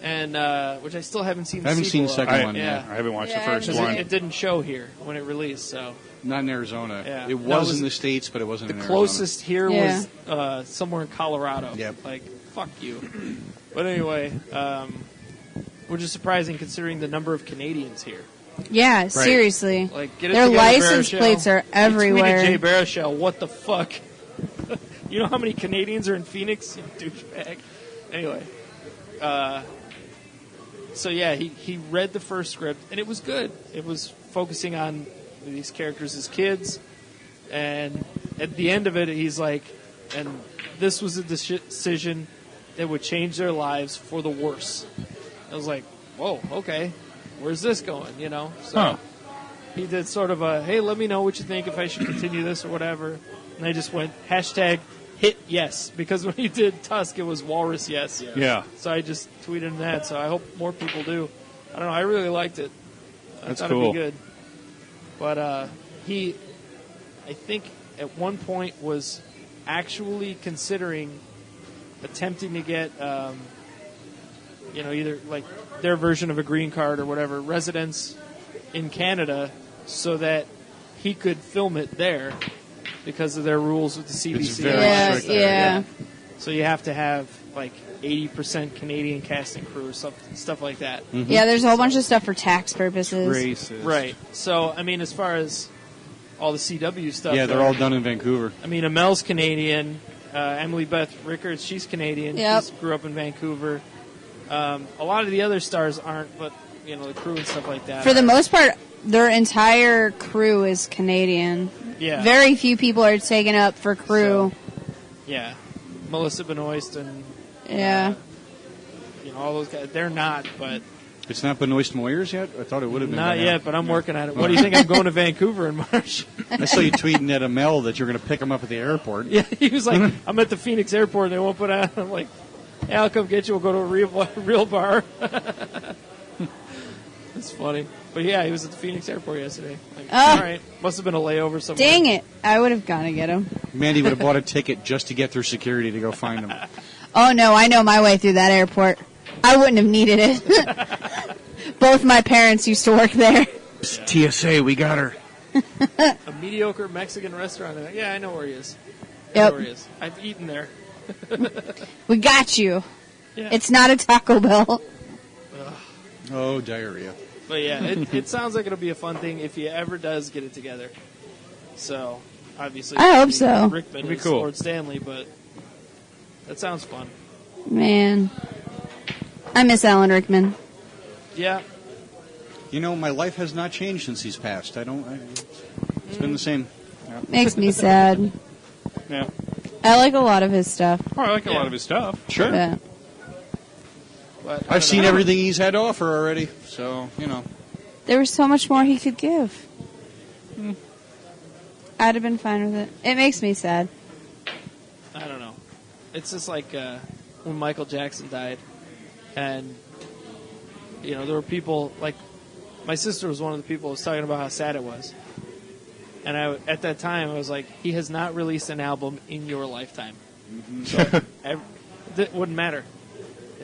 And which I still haven't seen. I haven't seen the second I, one. yeah. I haven't watched Yeah, the I first haven't one. seen It didn't show here when it released, so Not in Arizona. Yeah. It No, it was was- in the States, but it wasn't the in closest here Yeah. was somewhere in Colorado. Yep. Like, fuck you. But anyway, which is surprising considering the number of Canadians here. Yeah, seriously. Like, get it Their together, license Baruchel. plates are I everywhere. tweeted Jay Baruchel, what the fuck? You know how many Canadians are in Phoenix? You douchebag. Anyway. So yeah, he read the first script, and it was good. It was focusing on these characters as kids, and at the end of it, he's like, and this was a decision that would change their lives for the worse. I was like, whoa, okay, where's this going, So Huh. he did sort of a, hey, let me know what you think, if I should continue this or whatever. And I just went, #hit yes, because when he did Tusk, it was Walrus yes. Yeah. So I just tweeted that, so I hope more people do. I don't know, I really liked it. I That's thought cool. it'd be good. But he, I think, at one point was actually considering attempting to get, either like their version of a green card or whatever, residence in Canada so that he could film it there because of their rules with the CBC. It's very Yeah, strict there, yeah. So you have to have like 80% Canadian cast and crew or stuff like that. Yeah, there's a whole bunch of stuff for tax purposes. Racist. Right. So, I mean, as far as all the CW stuff. Yeah, they're all done in Vancouver. I mean, Amel's Canadian. Emily Beth Rickards, she's Canadian. Yep. She grew up in Vancouver. A lot of the other stars aren't, but, the crew and stuff like that. For the most part, their entire crew is Canadian. Yeah. Very few people are taken up for crew. Yeah. Melissa Benoist and, Yeah. all those guys. They're not, but It's not Benoist Moyers yet? I thought it would have been. not by now. yet, but I'm working on it. What do you think? I'm going to Vancouver in March. I saw you tweeting at Amel that you're going to pick him up at the airport. Yeah, he was like, I'm at the Phoenix airport and they won't put on. I'm like, hey, I'll come get you. We'll go to a real bar. It's funny. But yeah, he was at the Phoenix airport yesterday. Like, Oh. all right. Must have been a layover somewhere. Dang it. I would have gone to get him. Mandy would have bought a ticket just to get through security to go find him. Oh, no, I know my way through that airport. I wouldn't have needed it. Both my parents used to work there. TSA, we got her. A mediocre Mexican restaurant. And yeah, I know where he is. I Yep. know where he is. I've eaten there. We got you. Yeah. It's not a Taco Bell. Oh, diarrhea. But yeah, it sounds like it'll be a fun thing if he ever does get it together. So, obviously, I hope so. Rickman It'd be is cool. Lord Stanley, but that sounds fun. Man. I miss Alan Rickman. Yeah, You know, my life has not changed since he's passed. It's been the same. Makes me sad. Yeah. I like a lot of his stuff. Oh, I like a lot of his stuff. Sure. Yeah. but I I've don't seen know. everything he's had to offer already, so, There was so much more he could give. I'd have been fine with it. It makes me sad. I don't know. It's just like when Michael Jackson died, and there were people like my sister was one of the people who was talking about how sad it was, and at that time I was like, he has not released an album in your lifetime, so it wouldn't matter.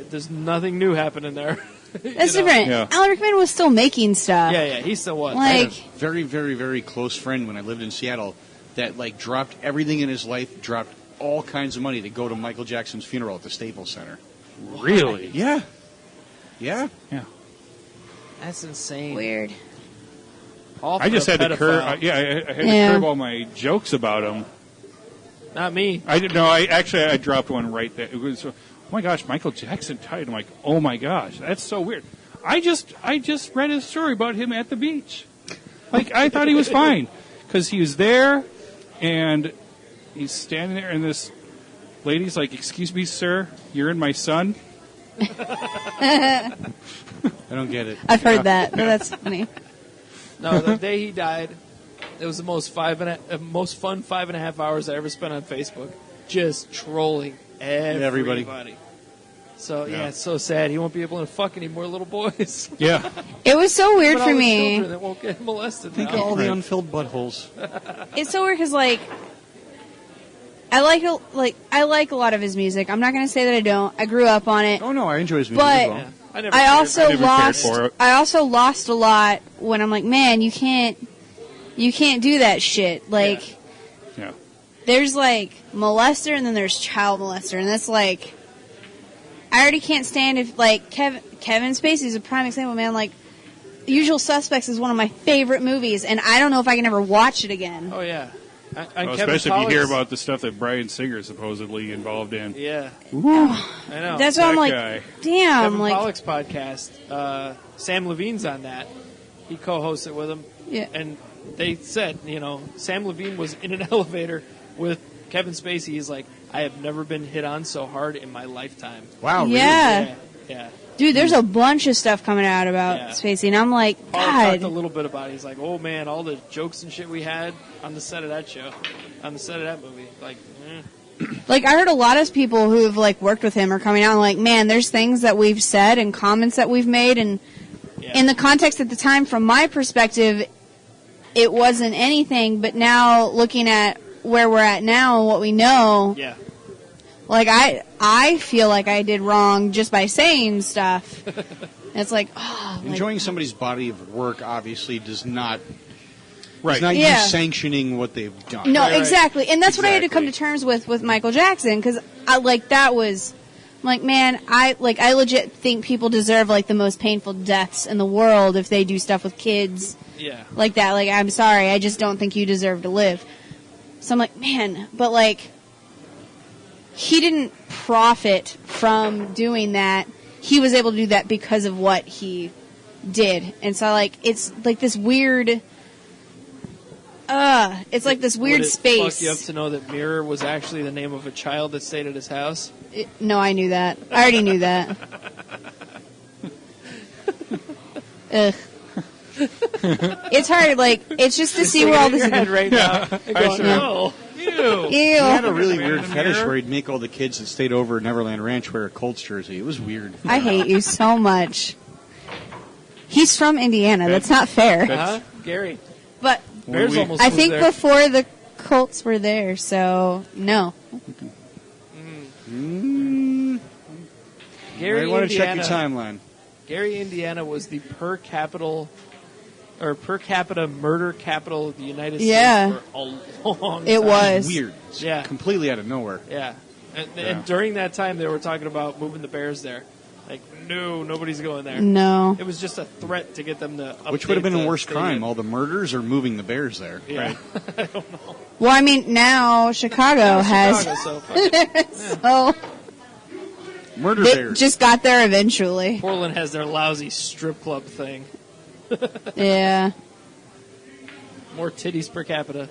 There's nothing new happening there. That's different. Yeah. Alan Rickman was still making stuff. Yeah, he still was. I had Like, a very, very, very close friend when I lived in Seattle that, dropped everything in his life, dropped all kinds of money to go to Michael Jackson's funeral at the Staples Center. Really? Yeah. Yeah. Yeah. That's insane. weird. All I just for a had to curb. pedophile. I had Yeah. to curb all my jokes about him. Not me. I didn't know. I dropped one right there. It was, my gosh, Michael Jackson died. I'm like, oh my gosh, that's so weird. I just read his story about him at the beach. Like, I thought he was fine because he was there and he's standing there and this lady's like, excuse me, sir, you're in my son? I don't get it. I've heard that, but that's funny. No, the day he died, it was the most fun 5.5 hours I ever spent on Facebook, just trolling everybody. So yeah, it's so sad. He won't be able to fuck any more little boys. Yeah. It was so weird But all for the me. children that won't get molested. Think now. of all the unfilled buttholes. It's so weird because, like, I like a lot of his music. I'm not going to say that I don't. I grew up on it. Oh no, I enjoy his music But as well. Yeah. I never I cared. also I never cared lost. for it. I also lost a lot when I'm like, man, you can't do that shit. Like, Yeah. there's like molester and then there's child molester, and that's like, I already can't stand if like Kevin Spacey's a prime example, man. Like, Usual Suspects is one of my favorite movies, and I don't know if I can ever watch it again. Oh yeah. Well, especially if you hear about the stuff that Bryan Singer is supposedly involved in. Yeah. Ooh. I know. That's why I'm That like, guy. damn, Kevin like, Pollak's podcast, Sam Levine's on that. He co-hosts it with him. yeah. And they said, Sam Levine was in an elevator with Kevin Spacey. He's like, I have never been hit on so hard in my lifetime. Wow, Yeah. Yeah. Dude, there's a bunch of stuff coming out about Yeah. Spacey, and I'm like, Paul talked a God. little bit about it. He's like, oh man, all the jokes and shit we had on the set of that show, on the set of that movie. Like, Like, I heard a lot of people who have, like, worked with him are coming out and like, man, there's things that we've said and comments that we've made, and yeah. in the context at the time, from my perspective, it wasn't anything, but now, looking at where we're at now and what we know, Yeah. like, I feel like I did wrong just by saying stuff. It's like, oh, like, Enjoying somebody's body of work obviously does not. Right. It's not Yeah. you sanctioning what they've done. no, Right. exactly. And that's what I had to come to Exactly. terms with Michael Jackson, because that was, I'm like, man, I legit think people deserve, like, the most painful deaths in the world if they do stuff with kids Yeah. like that. Like, I'm sorry, I just don't think you deserve to live. So I'm like, man, but, like, he didn't profit from doing that. He was able to do that because of what he did. And so, like, it's like this weird, it's like this weird Would it space. fuck you up to know that Mirror was actually the name of a child that stayed at his house? No, I knew that. I already knew that. Ugh. It's hard, like, it's just to see where all this your head is. right now. And going, sure- no. Ew. He had a Ew. really Man weird in the fetish mirror? where he'd make all the kids that stayed over at Neverland Ranch wear a Colts jersey. It was weird. I hate you so much. He's from Indiana. That's not fair. Huh? Gary. But Bears we- almost I was think there. before the Colts were there, so no. Gary, I want to check Indiana. your timeline. Gary, Indiana was the per capita murder capital of the United Yeah. States for a long time. It was. Weird. It's Yeah. completely out of nowhere. Yeah. And during that time, they were talking about moving the Bears there. Like, no, nobody's going there. No. It was just a threat to get them to update Which would have been a the worse stadium. crime, all the murders or moving the Bears there? Yeah. Well, I mean, now Chicago has. Chicago, so fuck it. So Murder they Bears. just got there eventually. Portland has their lousy strip club thing. Yeah. More titties per capita.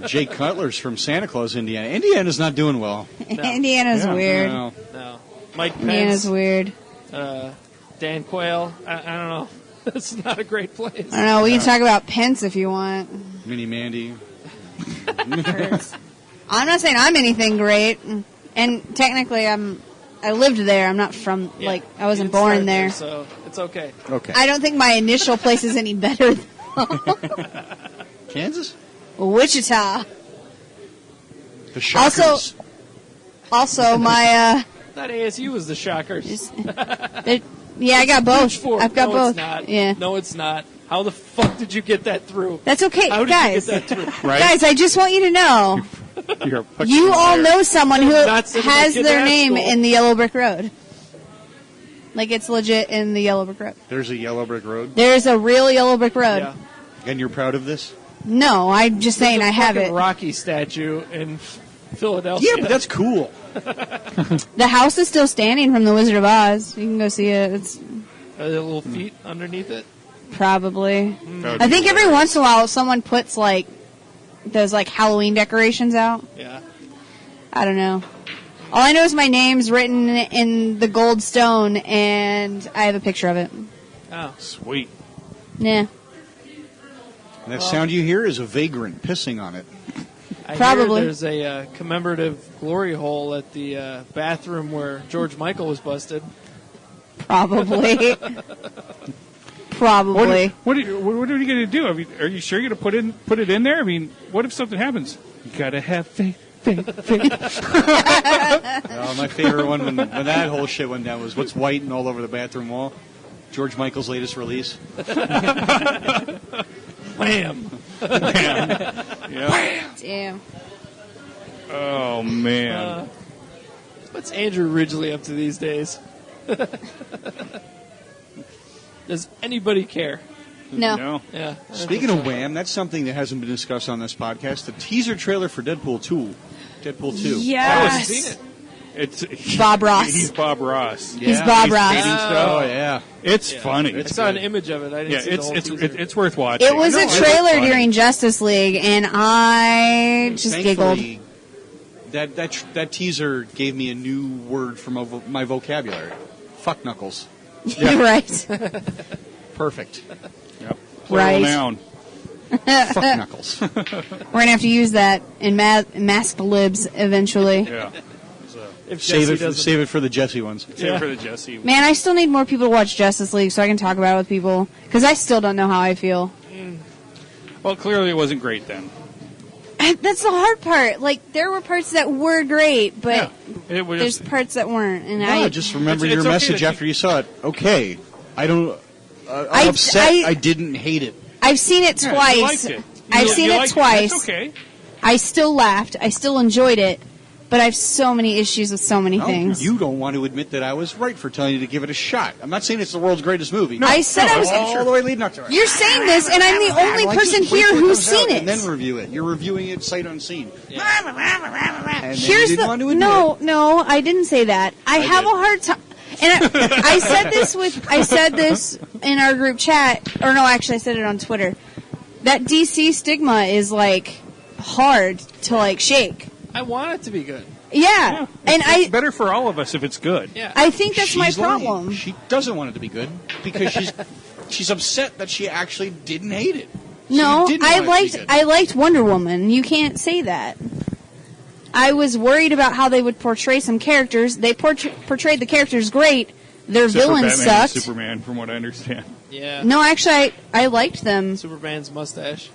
Jake Cutler's from Santa Claus, Indiana. Indiana's not doing well. Indiana's Yeah, weird. no. No. Mike Indiana's Pence, weird. Dan Quayle. I don't know. It's not a great place. I don't know. We can talk about Pence if you want. Mini Mandy. I'm not saying I'm anything great, and technically I lived there. I'm not from Yeah. I wasn't You didn't born start there. so it's okay. Okay. I don't think my initial place is any better than Kansas? Wichita. The Shockers. Also, my That ASU was the Shockers. yeah, I got both. Pitchfork. I've got no, both. It's not. Yeah, No, it's not. How the fuck did you get that through? that's okay, How did guys. you get that through? Right? Guys, I just want you to know, You're a fucking you all liar. know someone who Not sending my has kid to their that name school. in the Yellow Brick Road. Like, it's legit in the Yellow Brick Road. There's a yellow brick road. There's a real Yellow Brick Road. Yeah. And you're proud of this? No, I'm just saying I have Fucking it. Rocky statue in Philadelphia. Yeah, but that's cool. The house is still standing from The Wizard of Oz. You can go see it. It's Are there little feet underneath it? probably. That would I be think every hilarious. once in a while someone puts like those like Halloween decorations out. Yeah. I don't know. All I know is my name's written in the gold stone, and I have a picture of it. Oh. Sweet. Nah. And that sound you hear is a vagrant pissing on it. I Probably. hear there's a commemorative glory hole at the bathroom where George Michael was busted. Probably. Probably. What are you going to do? I mean, are you sure you're going to put it in there? I mean, what if something happens? You got to have faith. My favorite one when that whole shit went down was what's white and all over the bathroom wall. George Michael's latest release. Wham! Yeah. Damn. Oh, man. What's Andrew Ridgely up to these days? Does anybody care? No. Yeah. Speaking of Wham, that's something that hasn't been discussed on this podcast. The teaser trailer for Deadpool 2. Deadpool 2. Yes. seen it. It's Bob Ross. He's Bob Ross. He's Bob Ross. Skating stuff. Oh, yeah. It's funny. I saw an image of it. I didn't Yeah, see the whole teaser. it's worth watching. It was No, a it looks trailer funny. during Justice League, and I just giggled. Thankfully, that teaser gave me a new word for my vocabulary. Fuck knuckles. You're right. Perfect. Yep. Right. Noun. Fuck knuckles. We're gonna have to use that in Masked Libs eventually. Yeah. If Save Jesse doesn't- it for the Jesse ones. Save it for the Jesse. Man, I still need more people to watch Justice League so I can talk about it with people because I still don't know how I feel. Well, clearly it wasn't great then. That's the hard part. Like there were parts that were great, but Yeah. It was there's parts that weren't, and No, just remember It's your okay message to- after you saw it. Okay. I don't... I'm I- upset I- I didn't hate it. I've seen it Yeah, twice. you liked it. I've You- seen you it liked twice. That's okay. I still laughed. I still enjoyed it, but I have so many issues with so many No, things. you don't want to admit that I was right for telling you to give it a shot. I'm not saying it's the world's greatest movie. I said I was. all the way leading up to it. You're saying this, and I'm the only Like, person just wait here till it who's comes out seen it. And then review it. You're reviewing it sight unseen. And then Here's you didn't the want to admit no, I didn't say that. I have did. a hard time. And I said this in our group chat, or no, actually I said it on Twitter. That DC stigma is like hard to like shake. I want it to be good. Yeah, and It's better for all of us if it's good. Yeah. I think that's my She's lying. problem. She doesn't want it to be good because she's upset that she actually didn't hate it. No, She didn't want it to be good. I liked Wonder Woman. You can't say that. I was worried about how they would portray some characters. They portrayed the characters great. Their Except for villains Batman and sucked. Superman, from what I understand. Yeah. No, actually, I liked them. Superman's mustache.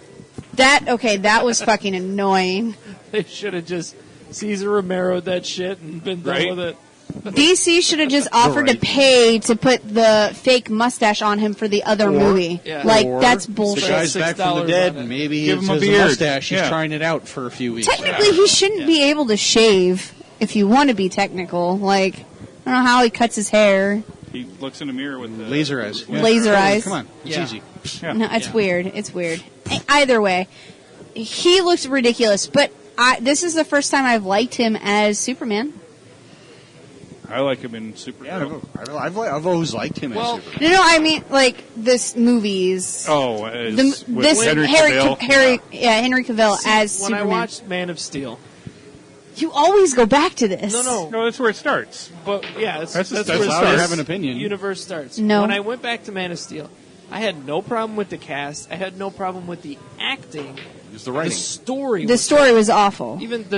That was fucking annoying. They should have just Cesar Romero'd that shit and been done Right. with it. DC should have just offered to right. pay to put the fake mustache on him for the other movie. Yeah. Like, Or that's The bullshit. guy's back from the $6 dead, on it. and maybe Give it's him a his beard. mustache. He's Yeah. trying it out for a few weeks. Technically, he shouldn't be able to shave if you want to be technical. Like, I don't know how he cuts his hair. He looks in the mirror with the Laser eyes. Laser eyes. Come on, it's Yeah. easy. Yeah. No, it's weird. It's weird. Either way, he looks ridiculous. But this is the first time I've liked him as Superman. I like him in Superman. Yeah, I've always liked him Well, as Superman. No, I mean like this movies. Oh, as with This Henry Henry Cavill. Henry Cavill as when Superman. I watched Man of Steel. You always go back to this. No. No, that's where it starts. But yeah, that's That's where allowed it to starts. have an opinion. Universe starts. No. When I went back to Man of Steel, I had no problem with the cast. I had no problem with the acting. It's the The writing. story. The was story was awful. Even the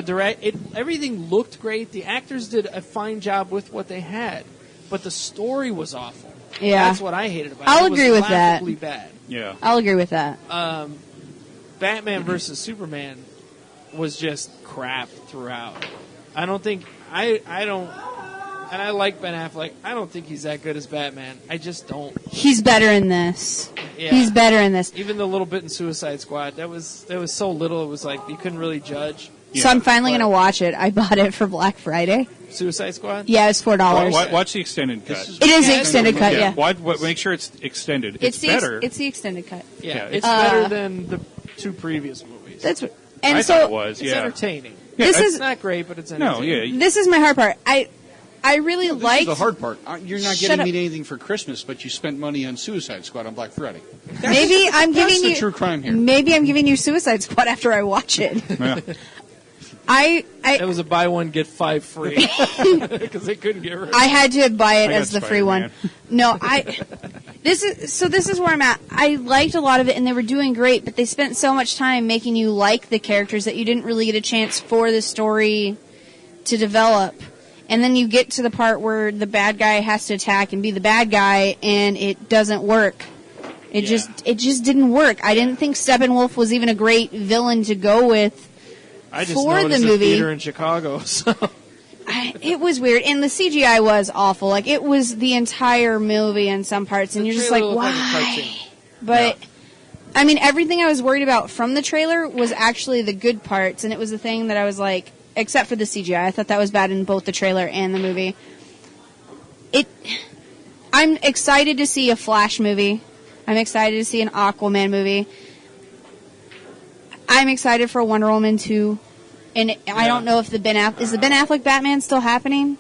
everything looked great. The actors did a fine job with what they had, but the story was awful. Yeah. That's what I hated about it. I'll It was agree with that. laughably bad. Yeah. I'll agree with that. Batman versus Superman was just crap throughout. I don't think I don't, and I like Ben Affleck. I don't think he's that good as Batman. I just don't. He's better in this. Yeah. He's better in this. Even the little bit in Suicide Squad, that was so little. It was like you couldn't really judge. So I'm finally But- going to watch it. I bought it for Black Friday. Suicide Squad. Yeah, it's $4. Watch the extended cut. It is the extended cut, yeah. Make sure it's extended. It's better. It's the extended cut. Yeah, Yeah, it's better than the two previous movies. That's what, I and thought so it was. It's Yeah. entertaining. Yeah, This I- is It's not great, but it's no, entertaining. yeah. this is my hard part. I really This is liked the hard part. You're not Shut getting up. me anything for Christmas, but you spent money on Suicide Squad on Black Friday. maybe I'm That's giving the you true crime here. maybe I'm giving you Suicide Squad after I watch it. Yeah. It was a buy one get 5 free because they couldn't get rid of it. I had to buy it I got as the free one. Spider-Man. No, this is where I'm at. I liked a lot of it and they were doing great, but they spent so much time making you like the characters that you didn't really get a chance for the story to develop. And then you get to the part where the bad guy has to attack and be the bad guy and it doesn't work. It just didn't work. I didn't think Steppenwolf was even a great villain to go with. I just for noticed the a movie- theater in Chicago. So It was weird, and the CGI was awful. Like, it was the entire movie in some parts, and The you're just like, trailer looked like a why? cartoon. But, I mean, everything I was worried about from the trailer was actually the good parts, and it was the thing that I was like, except for the CGI. I thought that was bad in both the trailer and the movie. I'm excited to see a Flash movie. I'm excited to see an Aquaman movie. I'm excited for Wonder Woman 2. And I don't know if is the Ben Affleck Batman still happening?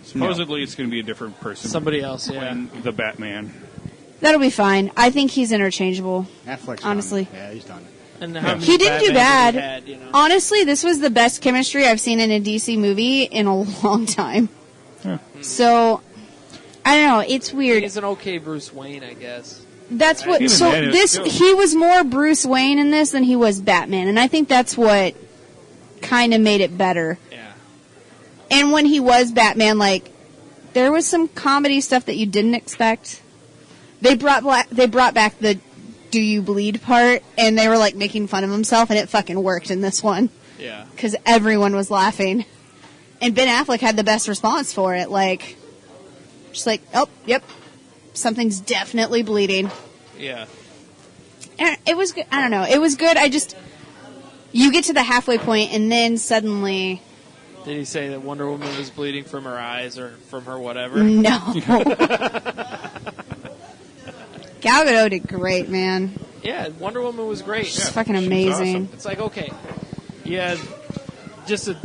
Supposedly, it's going to be a different person. somebody else, yeah. playing the Batman. That'll be fine. I think he's interchangeable. Netflix. Honestly. Yeah, he's done. And how many He didn't do Batmans bad. have he had, you know? Honestly, this was the best chemistry I've seen in a DC movie in a long time. Yeah. So, I don't know. It's weird. He's an okay Bruce Wayne, I guess. That's what. Even So then, it's this still- he was more Bruce Wayne in this than he was Batman, and I think that's what kind of made it better. Yeah. And when he was Batman, like there was some comedy stuff that you didn't expect. They brought back the "Do you bleed" part, and they were like making fun of himself, and it fucking worked in this one Yeah. because everyone was laughing, and Ben Affleck had the best response for it, like just like, oh, yep, something's definitely bleeding. Yeah. And it was good. I don't know. It was good. You get to the halfway point, and then suddenly, Did he say that Wonder Woman was bleeding from her eyes or from her whatever? no. Gal Gadot did great, man. Yeah, Wonder Woman was great. She's fucking amazing. It's like, okay, you had just a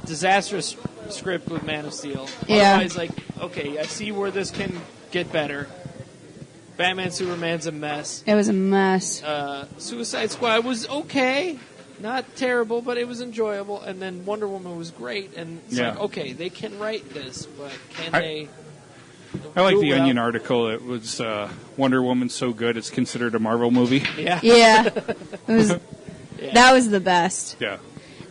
disastrous script with Man of Steel. Yeah. Otherwise, like, okay, I see where this can get better. Batman Superman's a mess. It was a mess. Suicide Squad was okay. Not terrible, but it was enjoyable. And then Wonder Woman was great. And it's Yeah. like, okay, they can write this, but can I- they... I like do it the without- Onion article. It was Wonder Woman so good it's considered a Marvel movie. Yeah. Yeah. It was. Yeah. That was the best. Yeah.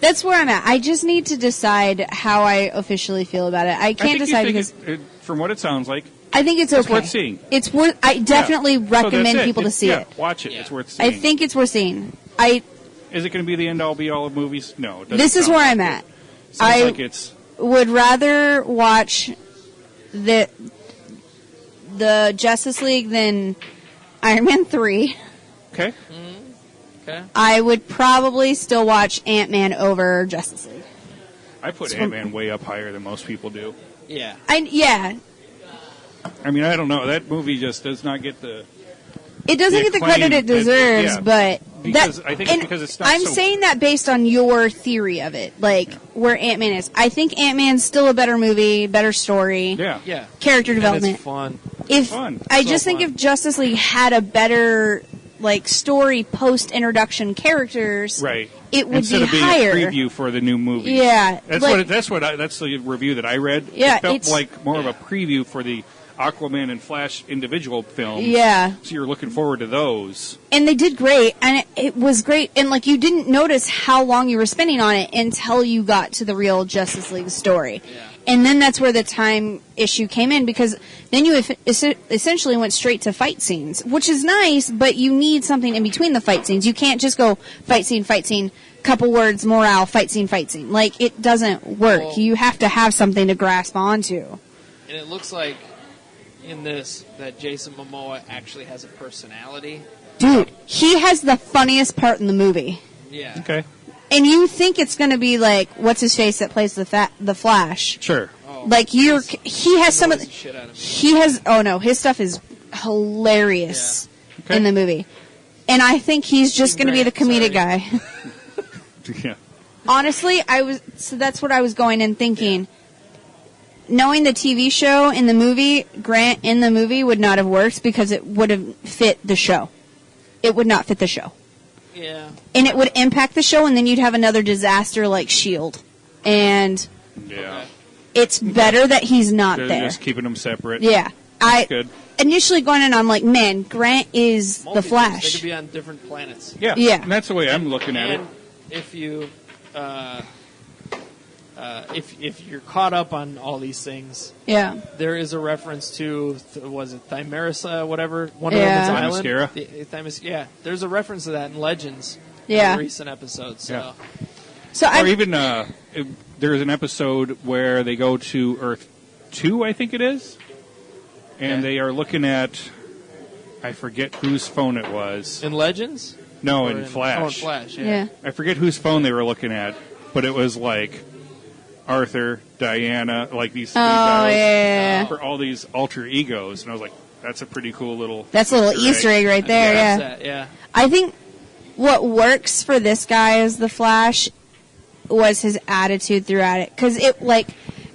That's where I'm at. I just need to decide how I officially feel about it. I can't decide because from what it sounds like, I think it's it's okay. worth seeing. It's worth. I definitely So that's recommend it. people to see Yeah, it. watch it. Yeah. It's worth seeing. I think it's worth seeing. Is it going to be the end-all, be-all of movies? No. it doesn't This is sound where like I'm it. at. Sounds I like it's... would rather watch the Justice League than Iron Man 3. Okay. Okay. I would probably still watch Ant-Man over Justice League. I put Ant-Man way up higher than most people do. Yeah. Yeah, I mean, I don't know. That movie just does not get the... it doesn't The get the acclaim credit it deserves, yeah. but Because I think it's and because it's not I'm so- saying that based on your theory of it, like where Ant-Man is. I think Ant-Man's still a better movie, better story, Yeah. Yeah. character And development. it's fun. If fun. I So just think fun. if Justice League had a better like story post introduction characters, Right. it would Instead be of being higher. a preview for the new movie. Yeah, That's like- that's the review that I read. Yeah, it felt it's- like more of a preview for the Aquaman and Flash individual films. Yeah. So you're looking forward to those. And they did great, and it was great. And like you didn't notice how long you were spending on it until you got to the real Justice League story. Yeah. And then that's where the time issue came in because then you essentially went straight to fight scenes, which is nice, but you need something in between the fight scenes. You can't just go fight scene, couple words, morale, fight scene. Like it doesn't work. Well- You have to have something to grasp onto. And it looks like in this that Jason Momoa actually has a personality. Dude, he has the funniest part in the movie. Yeah. Okay. And you think it's going to be like what's his face that plays the Flash? Sure. Oh, Like he has some of annoys the shit out of me. he has his stuff is hilarious Okay. in the movie, and I think he's just going to be the comedic Grant, guy. Yeah. honestly, so that's what I was going in thinking. Knowing the TV show and the movie, Grant in the movie would not have worked because it would have fit the show. It would not fit the show. Yeah. And it would impact the show, and then you'd have another disaster like S.H.I.E.L.D. And Yeah. it's better that he's not They're there. just keeping them separate. Yeah. Good. Initially going in, I'm like, man, Grant is the Multiverse. They Flash. could be on different planets. Yeah. Yeah. And that's the way I'm looking at it. And if you, if you're caught up on all these things, Yeah. there is a reference to was it Thimersa, whatever, Wonder Yeah. Woman's Island. Themyscira? Yeah, there's a reference to that in Legends. Yeah. In a recent episode. So Yeah. So Or I even there's an episode where they go to Earth 2, I think it is, and they are looking at, I forget whose phone it was. in Legends. No, Or in Flash. Oh, in Flash. yeah. I forget whose phone they were looking at, but it was like Arthur, Diana, like these three Oh dials yeah. for all these alter egos, and I was like, that's a pretty cool little. That's a little Easter egg right there. Yeah. That, yeah. I think what works for this guy as the Flash was his attitude throughout it. Because it, like,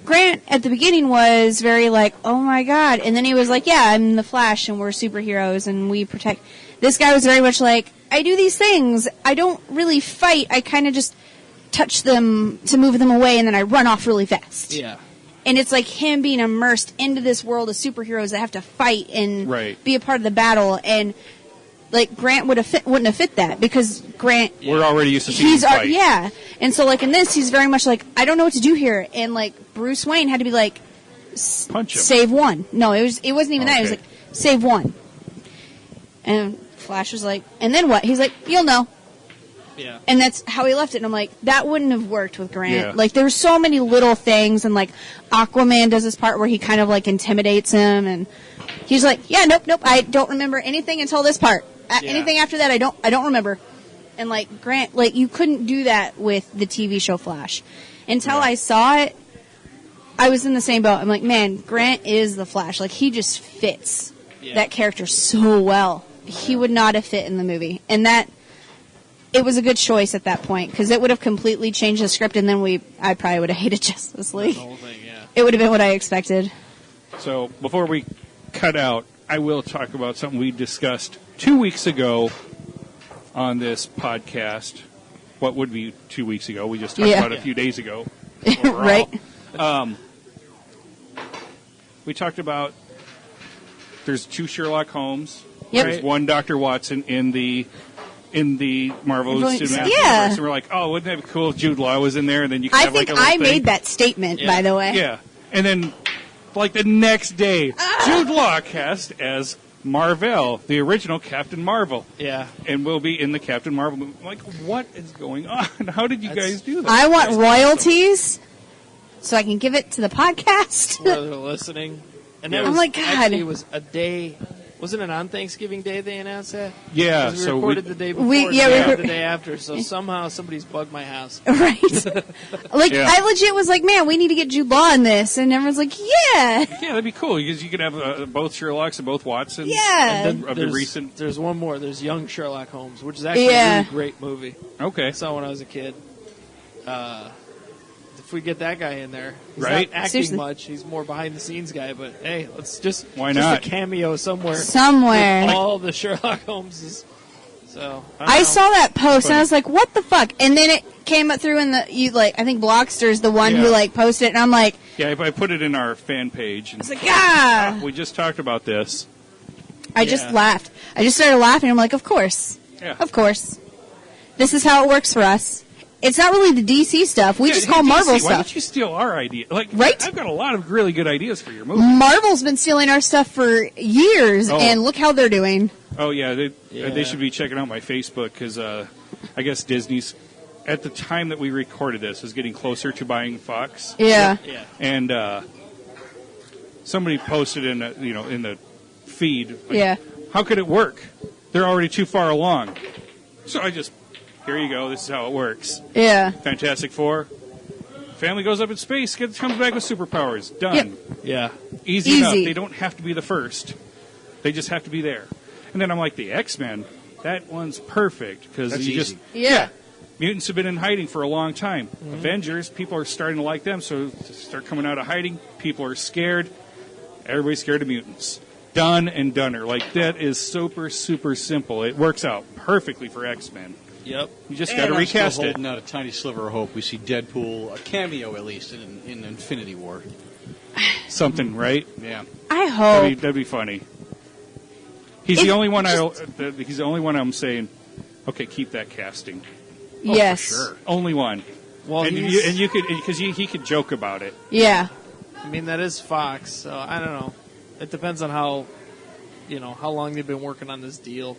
Grant at the beginning was very like, oh my god. And then he was like, yeah, I'm the Flash and we're superheroes and we protect. This guy was very much like, I do these things. I don't really fight. I kind of just touch them to move them away and then I run off really fast. Yeah. And it's like him being immersed into this world of superheroes that have to fight and Right. be a part of the battle. And like Grant wouldn't have fit that because Grant We're already used to seeing him fight. yeah. And so like in this, he's very much like I don't know what to do here. And like Bruce Wayne had to be like Punch him. save one. No, it wasn't even that. It was Okay. like save one. And Flash was like, and then what? He's like, you'll know. Yeah. And that's how he left it. And I'm like, that wouldn't have worked with Grant. Yeah. Like, there's so many little things. And, like, Aquaman does this part where he kind of, like, intimidates him. And he's like, yeah, nope. I don't remember anything until this part. Anything after that, I don't remember. And, like, Grant, like, you couldn't do that with the TV show Flash. Until I saw it, I was in the same boat. I'm like, man, Grant is the Flash. Like, he just fits that character so well. He would not have fit in the movie. And that... It was a good choice at that point because it would have completely changed the script, and then I probably would have hated Justice League. The whole thing, yeah. It would have been what I expected. So before we cut out, I will talk about something we discussed 2 weeks ago on this podcast. What would be 2 weeks ago? We just talked about it a few days ago. Right. We talked about there's 2 Sherlock Holmes. Yep. There's one Dr. Watson in the Marvel Cinematic Yeah. Universe. And we're like, oh, wouldn't that be cool if Jude Law was in there? And then you could I have think like a little I thing. made that statement, by the way. Yeah. And then, like the next day, Jude Law cast as Marvel, the original Captain Marvel. Yeah. And will be in the Captain Marvel movie. I'm like, what is going on? How did you guys do that? I want royalties so I can give it to the podcast. Where they're listening. And that Oh was, my God. actually, it was a day... Wasn't it on Thanksgiving Day they announced that? Yeah, 'Cause we so recorded the day before, we the day after, so somehow somebody's bugged my house. Right. Like, Yeah. I legit was like, man, we need to get Jude Law in this. And everyone's like, yeah. Yeah, that'd be cool because you could have both Sherlocks and both Watsons. Yeah. And then Of the recent. There's one more. There's Young Sherlock Holmes, which is actually Yeah. a really great movie. Okay. I saw when I was a kid. If we get that guy in there, he's Right? not acting Seriously. much. He's more behind the scenes guy. But hey, let's just Why just not? a cameo somewhere. Somewhere. With all the Sherlock Holmeses. So I don't saw know. that post and Funny. I was like, "What the fuck?" And then it came up through in the I think Blogster's the one who Yeah. like posted it, and I'm like, Yeah, if I put it in our fan page. And "It's like ah!" we just talked about this. I just Yeah. laughed. I just started laughing. I'm like, "Of course, Yeah. of course, this is how it works for us." It's not really the DC stuff. We Yeah, just hey, call DC, Marvel Why stuff. don't you steal our idea? Like, Right? I've got a lot of really good ideas for your movie. Marvel's been stealing our stuff for years, Oh. and look how they're doing. Oh yeah, they Yeah. should be checking out my Facebook because I guess Disney's at the time that we recorded this is getting closer to buying Fox, Yeah. Yeah. and somebody posted in in the feed. Like, Yeah. How could it work? They're already too far along. So I just here you go. This is how it works. Yeah. Fantastic Four. Family goes up in space, comes back with superpowers. Done. Yep. Yeah. Easy enough. Easy. They don't have to be the first. They just have to be there. And then I'm like, the X-Men, that one's perfect because That's you just easy. Yeah. Mutants have been in hiding for a long time. Avengers, people are starting to like them, so start coming out of hiding. People are scared. Everybody's scared of mutants. Done and doneer. Like, that is super, super simple. It works out perfectly for X-Men. Yep. You just got to recast still it. holding out a tiny sliver of hope. We see Deadpool, a cameo at least, in Infinity War. Something, right? Yeah. I hope. That'd be funny. He's the only one. He's the only one I'm saying. Okay, keep that casting. Yes. For sure. Only one. Well, and you could, because he could joke about it. Yeah. I mean, that is Fox, so I don't know. It depends on how long they've been working on this deal.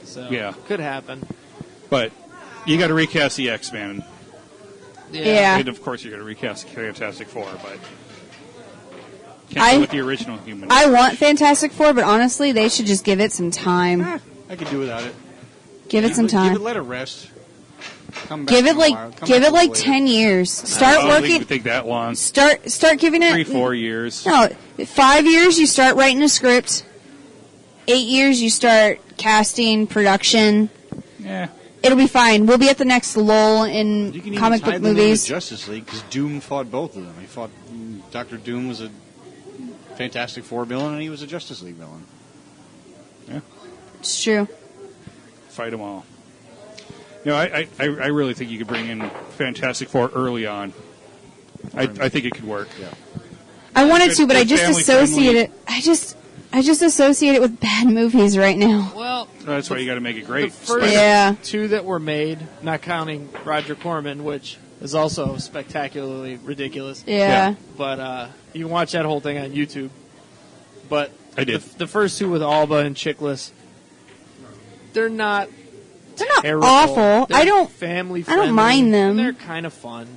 So Yeah. could happen. But you got to recast the X-Men. Yeah. And of course, you got to recast Fantastic Four, but can't go with the original human. I want Fantastic Four, but honestly, they should just give it some time. I could do without it. Give it some time. Let it rest. Come back Give it in a while. Come give back it like later. 10 years. Start I don't think it working. would take that long. Start giving it 3-4 years. No, 5 years you start writing a script. 8 years you start casting, production. Yeah. It'll be fine. We'll be at the next lull You in can even comic tie book the name movies. of Justice League because Doom fought both of them. He fought Dr. Doom was a Fantastic Four villain, and he was a Justice League villain. Yeah. It's true. Fight them all. No, I really think you could bring in Fantastic Four early on. I think it could work. Yeah. I wanted to, but I good just family associate friendly. it. I just associate it with bad movies right now. Well, That's why you got to make it the great. first Yeah. 2 that were made, not counting Roger Corman, which is also spectacularly ridiculous. Yeah. But you can watch that whole thing on YouTube. But I did. The first 2 with Alba and Chiklis, they're not They're not terrible. awful. They're family friendly. I don't mind them. And they're kind of fun.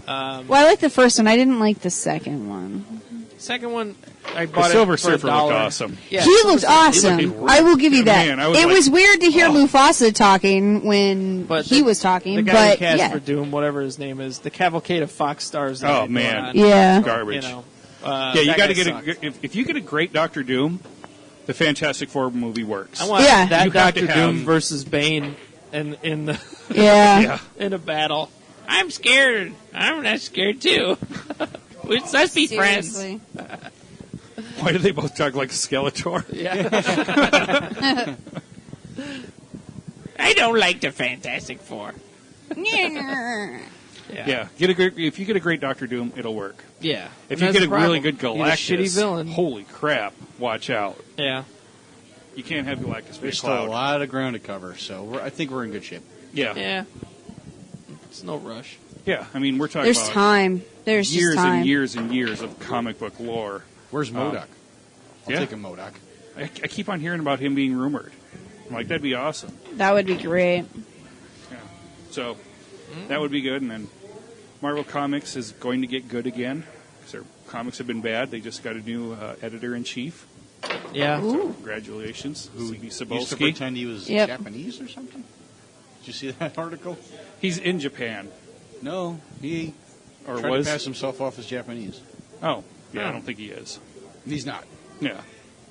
Well, I like the first one. I didn't like the second one. Second one, I The bought Silver it for Surfer $1. looked awesome. Yeah, He Silver looked Surfer. awesome. He looked I will give you that. Man, I was it like, was weird to hear oh. Mufasa talking when But he was talking, The guy but who cast yeah. for Doom, whatever his name is, the cavalcade of Fox stars. that Oh, they put man. on, Yeah. Garbage. You know, Yeah, you that got to guy get sucks. if you get a great Doctor Doom, the Fantastic Four movie works. I want Yeah. that You have to Doctor have- Doom versus Bane in the Yeah. Yeah. in a battle. I'm scared. I'm not scared too. Let's be friends. Seriously. Why do they both talk like Skeletor? Yeah. I don't like the Fantastic Four. Yeah, if you get a great Doctor Doom, it'll work. Yeah. If And you that's get the a really problem. good You get a Galactus, shitty villain. holy crap, watch out. Yeah. You can't have Galactus be a There's still a cloud. lot of ground to cover, so I think we're in good shape. Yeah. Yeah. It's no rush. Yeah, I mean, we're talking There's about time. There's years just time. and years and years of comic book lore. Where's MODOK? I'll yeah. take a MODOK. I keep on hearing about him being rumored. I'm like, that'd be awesome. That would be great. Yeah. So, that would be good. And then Marvel Comics is going to get good again because their comics have been bad. They just got a new editor-in-chief. Yeah. So, congratulations. Who C.B. used to Cebulski. pretend he was Yep. Japanese or something? Did you see that article? He's in Japan. No, he Or tried was. to pass himself off as Japanese. Oh, yeah, I Oh. don't think he is. He's not. Yeah.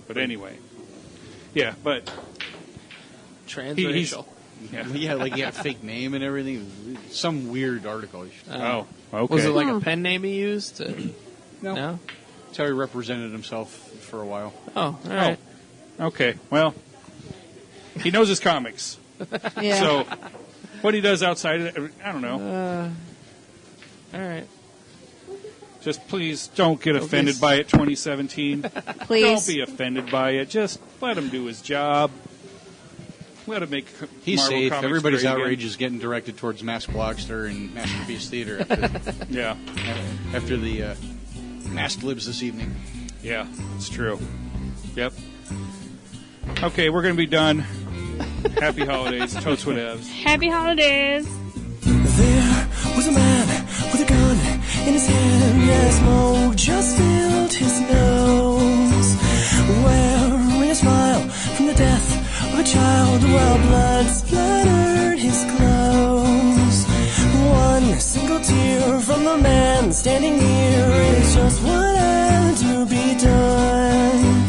But anyway. Yeah, but Transracial. yeah. He had he had a fake name and everything. It was some weird article. Oh, okay. Was it like a pen name he used? No. No? That's how he represented himself for a while. Oh, all right. Okay, well, he knows his comics. Yeah. So, what he does outside of it, I don't know. All right. Just please don't get offended by it, 2017. Please. Don't be offended by it. Just let him do his job. Let him make He's Marvel safe. Comics Everybody's great again. outrage is getting directed towards Masked Blogster and Maskerpiece Theater Yeah, after the Masked Libs this evening. yeah, it's true. Yep. Okay, we're going to be done. Happy holidays. Totes whatevs. Happy holidays. There was a man with a gun in his hand as smoke just filled his nose, wearing a smile from the death of a child while blood splattered his clothes. One single tear from the man standing near is just what had to be done.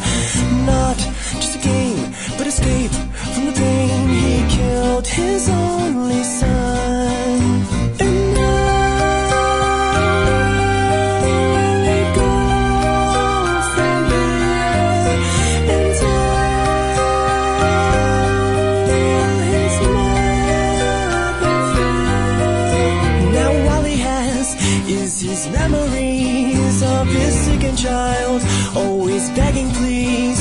Not just a game, but escape from the pain. He killed his only son. child, always begging please,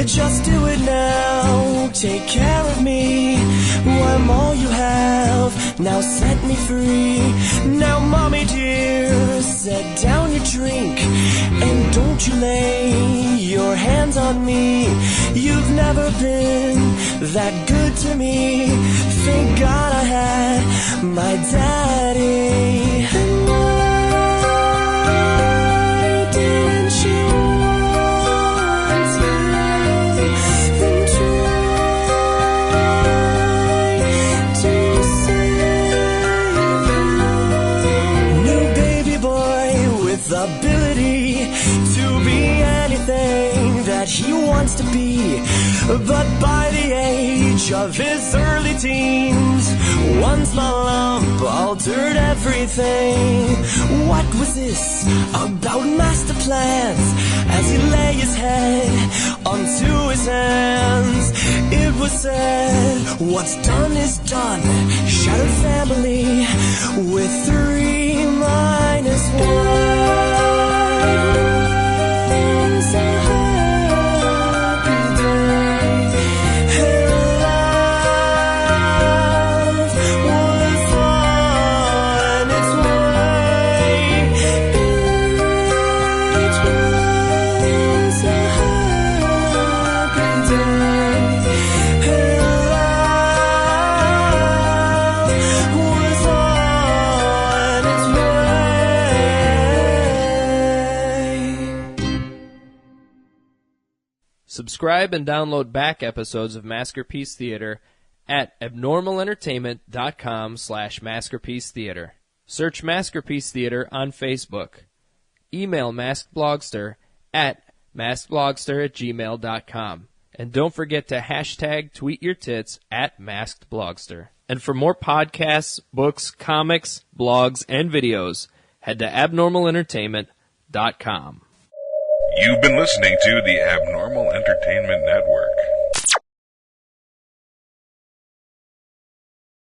just do it now, take care of me, I'm all you have, now set me free. Now mommy dear, set down your drink, and don't you lay your hands on me, you've never been that good to me, thank God I had my daddy. And why didn't you want to save? New baby boy with ability to be anything that he wants to be, but by the age of his early teens, one small lump altered everything. What was this about master plans? As he lay his head onto his hands, it was said, what's done is done. Shattered family with 3 minus 1. Subscribe and download back episodes of Maskerpiece Theater at abnormalentertainment.com/Maskerpiece Theater. Search Maskerpiece Theater on Facebook. Email Blogster at maskedblogster@gmail.com. And don't forget to hashtag tweet your tits at maskedblogster. And for more podcasts, books, comics, blogs, and videos, head to abnormalentertainment.com. You've been listening to the Abnormal Entertainment Network.